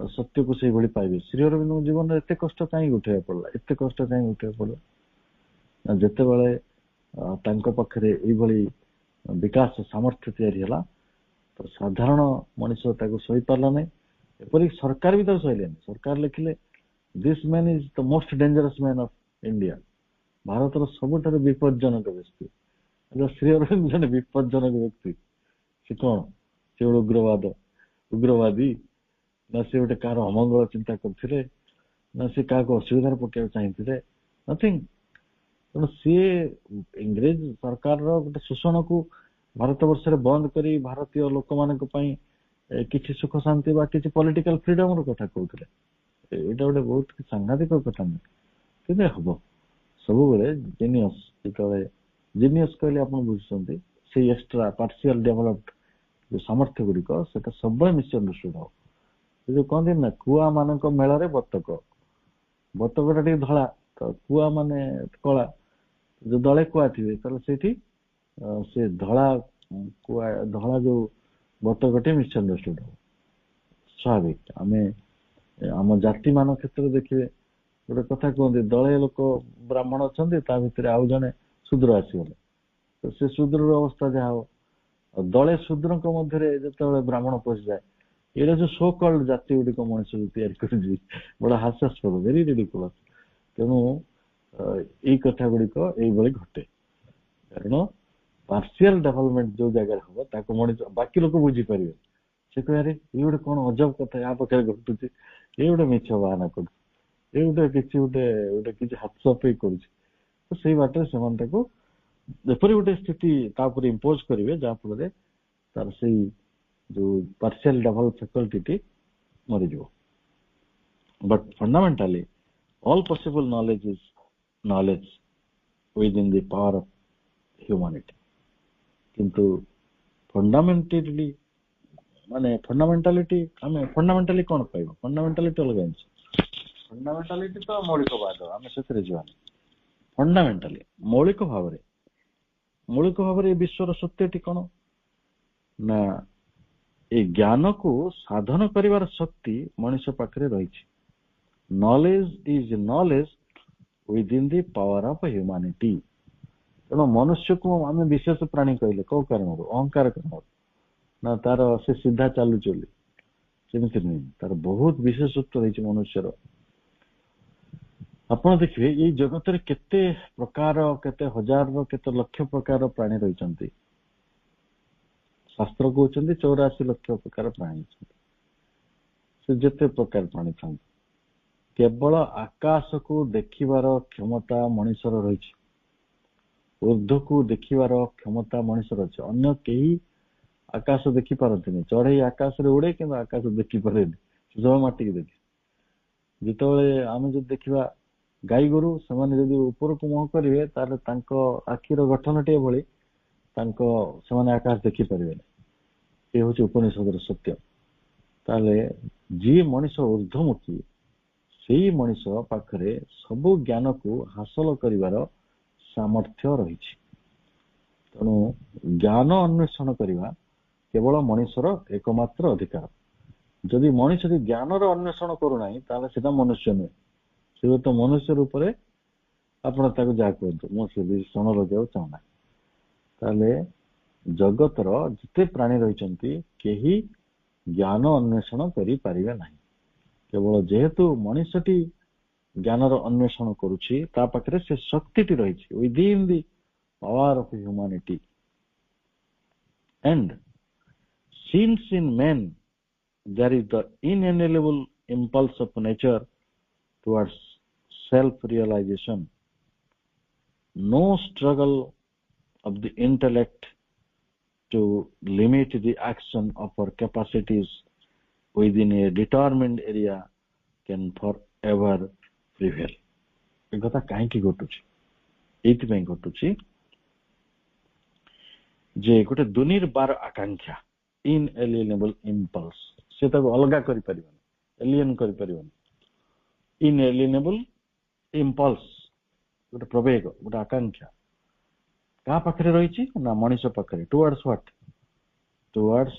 ସତ୍ୟକୁ ସେଇଭଳି ପାଇବେ। ଶ୍ରୀ ଅରବିନ୍ଦଙ୍କ ଜୀବନରେ ଏତେ କଷ୍ଟ କାହିଁକି ଉଠେଇବାକୁ ପଡିଲା, ଏତେ କଷ୍ଟ କାହିଁକି ଉଠେଇବାକୁ ପଡିଲା? ଯେତେବେଳେ ତାଙ୍କ ପାଖରେ ଏଇଭଳି ବିକାଶ ସାମର୍ଥ୍ୟ ତିଆରି ହେଲା, ତ ସାଧାରଣ ମଣିଷ ତାକୁ ସହିପାରିଲା ନାହିଁ। ଏପରିକି ସରକାର ବି ତାକୁ ସହିଲେନି। ସରକାର ଲେଖିଲେ this man is the most dangerous man of India, ଭାରତର ସବୁଠାରୁ ବିପଜ୍ଜନକ ବ୍ୟକ୍ତି। ଶ୍ରୀ ଅରବିନ୍ଦ ଜଣେ ବିପଜ୍ଜନକ ବ୍ୟକ୍ତି। ସେ କଣ? ସେ ଗୋଟେ ଉଗ୍ରବାଦୀ, ନା ସେ ଗୋଟେ କାହାର ଅମଙ୍ଗଳ ଚିନ୍ତା କରୁଥିଲେ, ନା ସେ କାହାକୁ ଅସୁବିଧାରେ ପକେଇବାକୁ ଚାହିଁଥିଲେ? ନଥିଙ୍ଗ। ତେଣୁ ସିଏ ଇଂରେଜ ସରକାରର ଗୋଟେ ଶୋଷଣକୁ ଭାରତ ବର୍ଷରେ ବନ୍ଦ କରି ଭାରତୀୟ ଲୋକମାନଙ୍କ ପାଇଁ କିଛି ସୁଖ ଶାନ୍ତି ବା କିଛି ପଲିଟିକାଲ ଫ୍ରିଡମ ର କଥା କହୁଥିଲେ। ଏଇଟା ଗୋଟେ ବହୁତ ସାଂଘାତିକ କଥା ନୁହେଁ, କିନ୍ତୁ ହବ ସବୁବେଳେ ଜିନିୟସ୍। ଯେତେବେଳେ ଜିନିୟସ୍ କହିଲେ ଆପଣ ବୁଝୁଛନ୍ତି, ସେଇ ଏକ୍ସଟ୍ରା ପାର୍ସିଆଲ ଡେଭଲପଡ ଯୋଉ ସାମର୍ଥ୍ୟ ଗୁଡିକ, ସେଟା ସବୁବେଳେ ମିସଅଣ୍ଡରଷ୍ଟାଣ୍ଡ ହବ। ସେ ଯୋଉ କହନ୍ତି ନା, କୁଆ ମାନଙ୍କ ମେଳରେ ବତକ, ବତକଟା ଟିକେ ଧଳା, ତ କୁଆ ମାନେ କଳା। ଯୋଉ ଦଳେ କୁଆ ଥିବେ, ତାହେଲେ ସେଇଠି ସେ ଧଳା ଯୋଉ ବତକଟି ମିସଅଣ୍ଡରଷ୍ଟାଣ୍ଡ ହବ, ସ୍ୱାଭାବିକ। ଆମେ ଆମ ଜାତି ମାନ କ୍ଷେତ୍ରରେ ଦେଖିବେ, ଗୋଟେ କଥା କୁହନ୍ତି, ଦଳେ ଲୋକ ବ୍ରାହ୍ମଣ ଅଛନ୍ତି, ତା ଭିତରେ ଆଉ ଜଣେ ଶୂଦ୍ର ଆସିଗଲେ, ତ ସେ ଶୂଦ୍ରର ଅବସ୍ଥା ଯାହା ହବ। ଆଉ ଦଳେ ଶୂଦ୍ରଙ୍କ ମଧ୍ୟରେ ଯେତେବେଳେ ବ୍ରାହ୍ମଣ ପଶିଯାଏ, ଏଇଟା ଯୋଉ ସୋ କଲ୍ଡ ଜାତି ଗୁଡିକ ମଣିଷ ତିଆରି କରୁଛି, ବଡ ହାସ୍ୟାସ୍ପଦ, ଭେରି ରିଡିକୁଲସ୍। ତେଣୁ ଏଇ କଥା ଗୁଡିକ ଏଇଭଳି ଘଟେ, କାରଣ ପାର୍ସିଆଲ ଡେଭଲପମେଣ୍ଟ ଯୋଉ ଜାଗାରେ ହବ, ତାକୁ ମଣିଷ ବାକି ଲୋକ ବୁଝିପାରିବେ। ସେ କହିବାରେ ଇଏ ଗୋଟେ କଣ ଅଜବ କଥା ୟା ପାଖରେ ଘଟୁଛି, ଏ ଗୋଟେ ମିଛ ବାହାନା କରୁଛି, ଏ କିଛି ହାତ ସଫେଇ କରୁଛି। ତ ସେଇ ବାଟରେ ସେମାନେ ତାକୁ ଏପରି ଗୋଟେ ସ୍ଥିତି ତା ଉପରେ ଇମ୍ପୋଜ କରିବେ, ଯାହା ଫଳରେ ତାର ସେଇ ଯୋଉ ପାର୍ସିଆଲ ଡେଭଲପ ଫ୍ୟାକଲ୍ଟି ମରିଯିବ। But fundamentally all possible knowledge is knowledge within the power of humanity. କିନ୍ତୁ ଫଣ୍ଡାମେଣ୍ଟାଲିଟି ଆମେ ଫଣ୍ଡାମେଣ୍ଟାଲି କଣ ପାଇବା? ଫଣ୍ଡାମେଣ୍ଟାଲିଟି ଅଲଗା ଜିନିଷ। ଫଣ୍ଡାମେଣ୍ଟାଲିଟି ତ ମୌଳିକବାଦ, ଆମେ ସେଥିରେ ଯିବାନି। ଫଣ୍ଡାମେଣ୍ଟାଲି ମୌଳିକ ଭାବରେ ଏ ବିଶ୍ୱର ସତ୍ୟଟି କଣ ନା, ଏ ଜ୍ଞାନକୁ ସାଧନ କରିବାର ଶକ୍ତି ମଣିଷ ପାଖରେ ରହିଛି। Knowledge is knowledge within the power of humanity. ତେଣୁ ମନୁଷ୍ୟକୁ ଆମେ ବିଶେଷ ପ୍ରାଣୀ କହିଲେ କୋଉ କାରଣରୁ? ଅହଙ୍କାର କାରଣରୁ ନା, ତାର ସେ ସିଧା ଚାଲୁଛି ବୋଲି? ସେମିତି ନୁହେଁ, ତାର ବହୁତ ବିଶେଷତ୍ୱ ରହିଛି ମନୁଷ୍ୟର। ଆପଣ ଦେଖିବେ ଏଇ ଜଗତରେ କେତେ ପ୍ରକାର, କେତେ ହଜାରର, କେତେ ଲକ୍ଷ ପ୍ରକାର ପ୍ରାଣୀ ରହିଛନ୍ତି। ଶାସ୍ତ୍ର କହୁଛନ୍ତି 84 ଲକ୍ଷ ପ୍ରକାର ପ୍ରାଣୀ ଅଛନ୍ତି। ସେ ଯେତେ ପ୍ରକାର ପ୍ରାଣୀ ଥାନ୍ତି, କେବଳ ଆକାଶକୁ ଦେଖିବାର କ୍ଷମତା ମଣିଷର ରହିଛି, ଊର୍ଦ୍ଧ୍ୱକୁ ଦେଖିବାର କ୍ଷମତା ମଣିଷର ଅଛି। ଅନ୍ୟ କେହି ଆକାଶ ଦେଖିପାରନ୍ତିନି। ଚଢେଇ ଆକାଶରେ ଉଡେ, କିନ୍ତୁ ଆକାଶ ଦେଖିପାରେନି, ଜଳ ମାଟିକି ଦେଖେ। ଯେତେବେଳେ ଆମେ ଯଦି ଦେଖିବା ଗାଈ ଗୋରୁ, ସେମାନେ ଯଦି ଉପରକୁ ମୁହଁ କରିବେ, ତାହେଲେ ତାଙ୍କ ଆଖିର ଗଠନଟି ଏଭଳି, ସେମାନେ ଆକାଶ ଦେଖିପାରିବେନି। ଏ ହଉଛି ଉପନିଷଦର ସତ୍ୟ। ତାହେଲେ ଯିଏ ମଣିଷ ଊର୍ଦ୍ଧ୍ୱମୁଖୀ, ସେଇ ମଣିଷ ପାଖରେ ସବୁ ଜ୍ଞାନକୁ ହାସଲ କରିବାର ସାମର୍ଥ୍ୟ ରହିଛି। ତେଣୁ ଜ୍ଞାନ ଅନ୍ୱେଷଣ କରିବା କେବଳ ମଣିଷର ଏକମାତ୍ର ଅଧିକାର। ଯଦି ମଣିଷଟି ଜ୍ଞାନର ଅନ୍ୱେଷଣ କରୁନାହିଁ, ତାହେଲେ ସେଟା ମନୁଷ୍ୟ ନୁହେଁ। ସେ ତ ମନୁଷ୍ୟ ରୂପରେ ଆପଣ ତାକୁ ଯାହା କୁହନ୍ତୁ, ମୁଁ ସେ ବିଷଣ ଲଗେଇବାକୁ ଚାହୁଁନା। ତାହେଲେ ଜଗତର ଯେତେ ପ୍ରାଣୀ ରହିଛନ୍ତି, କେହି ଜ୍ଞାନ ଅନ୍ୱେଷଣ କରିପାରିବେ ନାହିଁ। କେବଳ ଯେହେତୁ ମଣିଷଟି ଜ୍ଞାନର ଅନ୍ୱେଷଣ କରୁଛି, ତା ପାଖରେ ସେ ଶକ୍ତିଟି ରହିଛି, within the power of humanity. And since in men there is the inalienable impulse of nature towards self-realization, no struggle of the intellect to limit the action of our capacities within a determined area can forever prevail. ଏ କଥା କାହିଁକି ଘଟୁଛି? ଏଇଥିପାଇଁ ଘଟୁଛି ଯେ ଗୋଟେ ଦୁର୍ନିବାର ଆକାଂକ୍ଷା, inalienable impulse, ସେ ତାକୁ ଅଲଗା କରିପାରିବନି, ଏଲିଏନ କରିପାରିବନି। inalienable impulse, ଗୋଟେ ପ୍ରବେଗ, ଗୋଟେ ଆକାଂକ୍ଷା କାହା ପାଖରେ ରହିଛି? ନା, ମଣିଷ ପାଖରେ। towards what? towards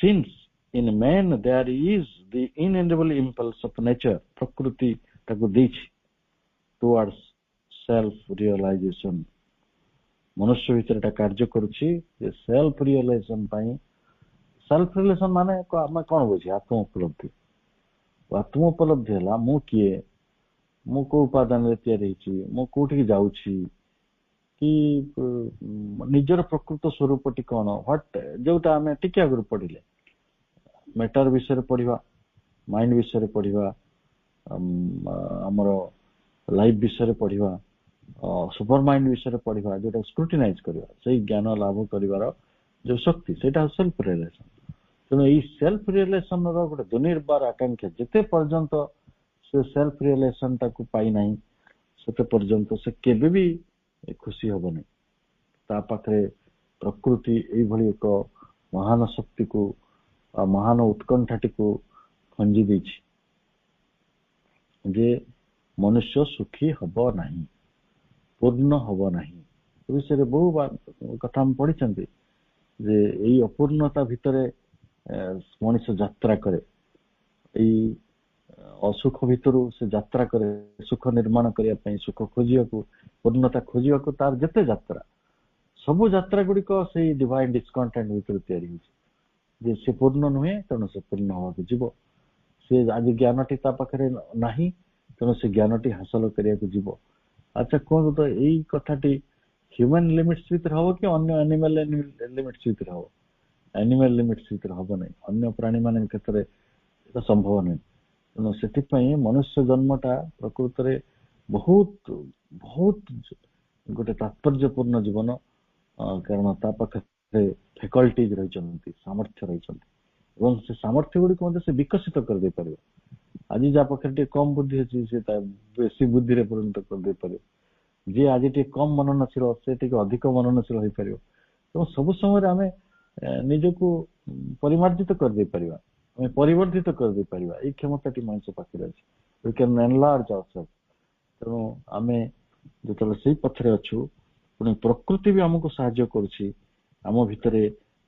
since in man there is the inevitable impulse of nature, prakriti taku dechi towards self realization. मनुष्य भितर कार्य करुछि जे सेल्फ रियलाइजेशन पाई सेल्फ रियलाइजेशन माने आम कौन बुझे आत्म उपलब्धि आत्म उपलब्धि है मु किए मु को उपादान मु कोठी जाउछि कि निजर प्रकृत स्वरूपटी कौन व्हाट जोटा आम टिके आगु पढ़िले मैटर विषय पढ़िबा माइंड विषय पढ़िबा हमर लाइफ विषय पढ़िबा सुपर माइंड विषय पढ़िबा जो स्क्रूटिनाइज करबा सही ज्ञान लाभ करिवार जो शक्ति सेटा सेल्फ रियलाइजेशन तेणु ये सेल्फ रियलाइजेशन रो गोटे दुर्निर्बार आकांक्षा जेते पर्यंत से सेल्फ रियलाइजेशन ताकू पाई नाही सेते पर्यंत से केबे भी खुशी होबनी ता पाखरे प्रकृति एई भली एक महान शक्ति को महान उत्कंठाटी को खंजी देछि जे मनुष्य सुखी हबो नाही पूर्ण हब नहीं विषय बहु कथा हम पढ़ी जे यही अपूर्णता भितर मनुष्य यात्रा करे असुख भितर से यात्रा करे सुख निर्माण करने सुख खोजिया पूर्णता खोजिया तार जिते यात्रा सबु यात्रा गुड़िक से डिवाइन डिस्कंटेंट भितर तैयारी से पूर्ण नुहे तेणु से पूर्ण हवा जीव से आज ज्ञानटी पाखे नहीं तेणु से ज्ञानटी हासिल करने जीव अच्छा कहूँ तो यही कथाटी ह्यूमन लिमिट्स भीतर हम कि अन्य एनिमल लिमिट्स भीतर हम एनिमल लिमिट्स भीतर हम नहीं अन्य प्राणी मान क्षेत्र में संभव नहीं तेणु से मनुष्य जन्मटा प्रकृत में बहुत बहुत गोटे तात्पर्यपूर्ण जीवन कारण ता पाखे फैकल्टीज रही सामर्थ्य रही से सामर्थ्य गुड़िक से विकसित कर दे पारे आज जहाँ पाखे कम बुद्धि अच्छी से बेसी बुद्धि रे परिणत कर दे पारे जी आज कम मननशील से अधिक मननशील हो पार तो सब समय आम निजको परिमार्जित कर दे पारिबा आम परिवर्तित कर दे पारिबा ये क्षमता मनुष्य पाखे अच्छी वी कैन एनलार्ज आवरसेल्फ तेणु आम जो से पथरे अच्छु पुणी प्रकृति भी आमको साहाय्य करुछि आम भितर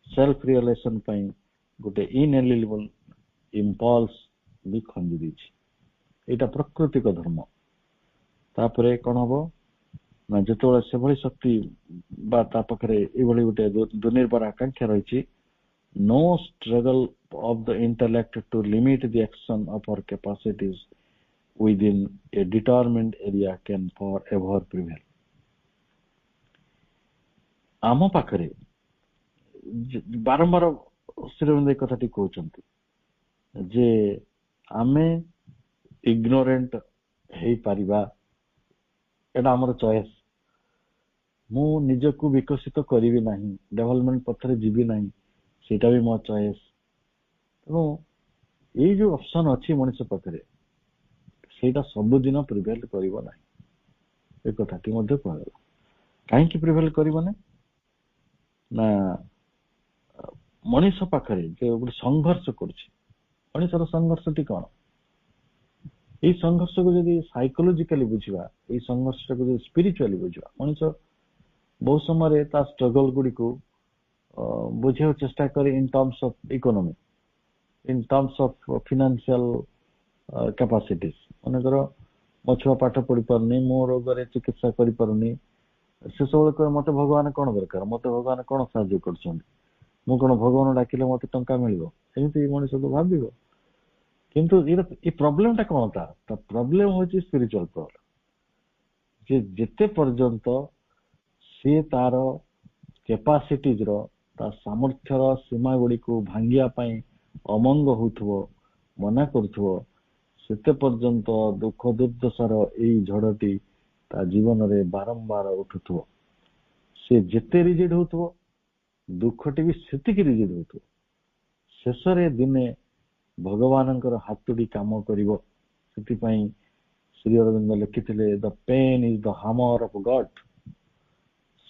सेल्फ रियलाइजेशन पई गोटे इनएलिजिबल इम्पल्स भी खंजी देछि एटा प्रकृति का धर्म तापरे कौन हम ना जो से भली शक्ति पाखे गोटे दुर्निर्बार आकांक्षा रही no struggle of the intellect to limit the action of our capacities within a determined area can forever prevail आम पाखे बारंबार श्रीरविंद कथाटी कहते जे आमे इग्नोरेंट हो पारिबा एटा हमर चॉइस मु निजको विकसित करिवि नाही डेवलपमेंट पथरे जीवी नाही सेटा भी मो चॉइस तेणु ये जो ऑप्शन अच्छी मनुष्य पाखे सेटा सब दिन प्रिवेल करिवो नाही ए कथाटी मध्ये कहला काहे प्रिवेल करिवो ना मनुष्य पाखे जो गोटे संघर्ष करुछि मनुष्यर संघर्षटी कौन ये संघर्ष को जब साइकोलॉजिकली बुझा ये संघर्ष को स्पिरिचुअली बुझा मनुष्य बहुत समय स्ट्रगल गुड़ी को बुझे चेष्टा करे in terms of economy in terms of financial capacities मनकर मो छुआ पाठ पढ़ी पारनी मो रोग चिकित्सा कर पारुनी से सब कहे मत भगवान कौन दरकार मत भगवान कौन साहाय्य कर कौन भगवान डाकिले मत टंका मिल एमती मनुष्य तो भाव किंतु ये प्रॉब्लम टा कौन था प्रॉब्लम हूँ स्पिरिचुअल प्रॉब्लम जेते पर्यंत सी तार कैपेसिटीज ता सामर्थ्यर सीमा गुड़ी को भांगिया अमंग हो मना करते पर्यंत दुख दुर्दशार यही झड़टी ता जीवन रे बारंबार उठुव से जेते रिजिड हो दुखटी भी सेतिकी रिजिड हो शेष दिने भगवान हाथुड़ी कम कर श्री अरविंद लिखिथिले the pen is the hammer of God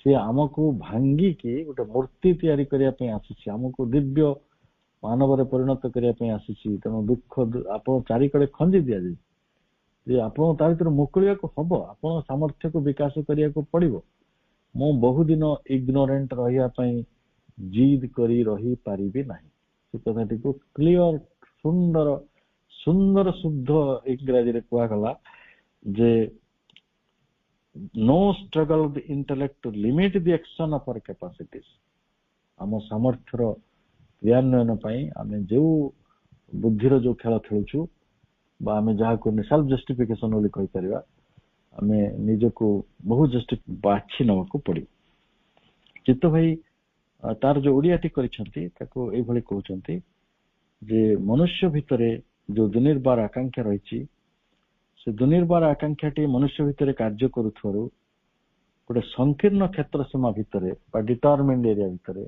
से आमको भांगी की गोटे मूर्ति तैयारी करने आसी आमको दिव्य मानव परिणत करने आसी तेणु दुख आप चारिकड़े खंजी दि जाए आप मुकुलिया हम आप सामर्थ्य को विकास करने को पड़ो मु बहु दिन इग्नोरेंट रही जिद करी रही पारिबी नहीं ସେ କଥାଟିକୁ କ୍ଲିଅର ସୁନ୍ଦର ସୁନ୍ଦର ଶୁଦ୍ଧ ଇଂରାଜୀରେ କୁହାଗଲା ଯେ no struggle of the intellect to limit the action of our capacities. ଆମ ସାମର୍ଥ୍ୟର କ୍ରିୟାନ୍ୱୟନ ପାଇଁ ଆମେ ଯେଉଁ ବୁଦ୍ଧିର ଯୋଉ ଖେଳ ଖେଳୁଛୁ ବା ଆମେ ଯାହାକୁ ସେଲ୍ଫ ଜଷ୍ଟିଫିକେସନ ବୋଲି କହିପାରିବା, ଆମେ ନିଜକୁ ବହୁ ବାଛି ନେବାକୁ ପଡିବ। ଚିତ୍ତ ଭାଇ ତାର ଯୋଉ ଓଡିଆଟି କରିଛନ୍ତି ତାକୁ ଏଇଭଳି କହୁଛନ୍ତି ଯେ ମନୁଷ୍ୟ ଭିତରେ ଯୋଉ ଦୁର୍ନିର୍ବାର ଆକାଂକ୍ଷା ରହିଛି, ସେ ଦୁର୍ନିର୍ବାର ଆକାଂକ୍ଷାଟି ମନୁଷ୍ୟ ଭିତରେ କାର୍ଯ୍ୟ କରୁଥିବାରୁ ଗୋଟେ ସଂକୀର୍ଣ୍ଣ କ୍ଷେତ୍ର ସୀମା ଭିତରେ ବା ଡିଟରମିନ୍ଡ ଏରିଆ ଭିତରେ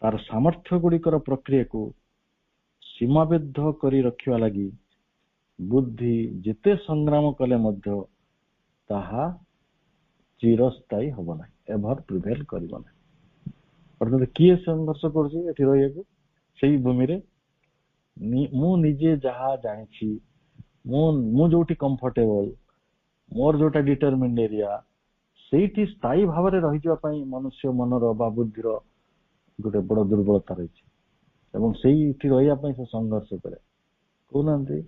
ତାର ସାମର୍ଥ୍ୟ ଗୁଡିକର ପ୍ରକ୍ରିୟାକୁ ସୀମାବଦ୍ଧ କରି ରଖିବା ଲାଗି ବୁଦ୍ଧି ଯେତେ ସଂଗ୍ରାମ କଲେ ମଧ୍ୟ ତାହା ଚିରସ୍ଥାୟୀ ହବ ନାହିଁ, ଏଭର ପ୍ରିଭେଲ କରିବ ନାହିଁ। ଅର୍ଥାତ କିଏ ସଂଘର୍ଷ କରୁଛି ଏଠି ରହିବାକୁ? ସେଇ ଭୂମିରେ ମୁଁ ନିଜେ ଯାହା ଜାଣିଛି, ମୁଁ ଯୋଉଠି କମ୍ଫର୍ଟେବଲ, ମୋର ଯୋଉଟା ଡିଟରମିନ୍ଡ ଏରିଆ, ସେଇଠି ସ୍ଥାୟୀ ଭାବରେ ରହିଯିବା ପାଇଁ ମନୁଷ୍ୟ ମନର ବା ବୁଦ୍ଧିର ଗୋଟେ ବଡ ଦୁର୍ବଳତା ରହିଛି ଏବଂ ସେଇଠି ରହିବା ପାଇଁ ସେ ସଂଘର୍ଷ କରେ। କହୁନାହାନ୍ତି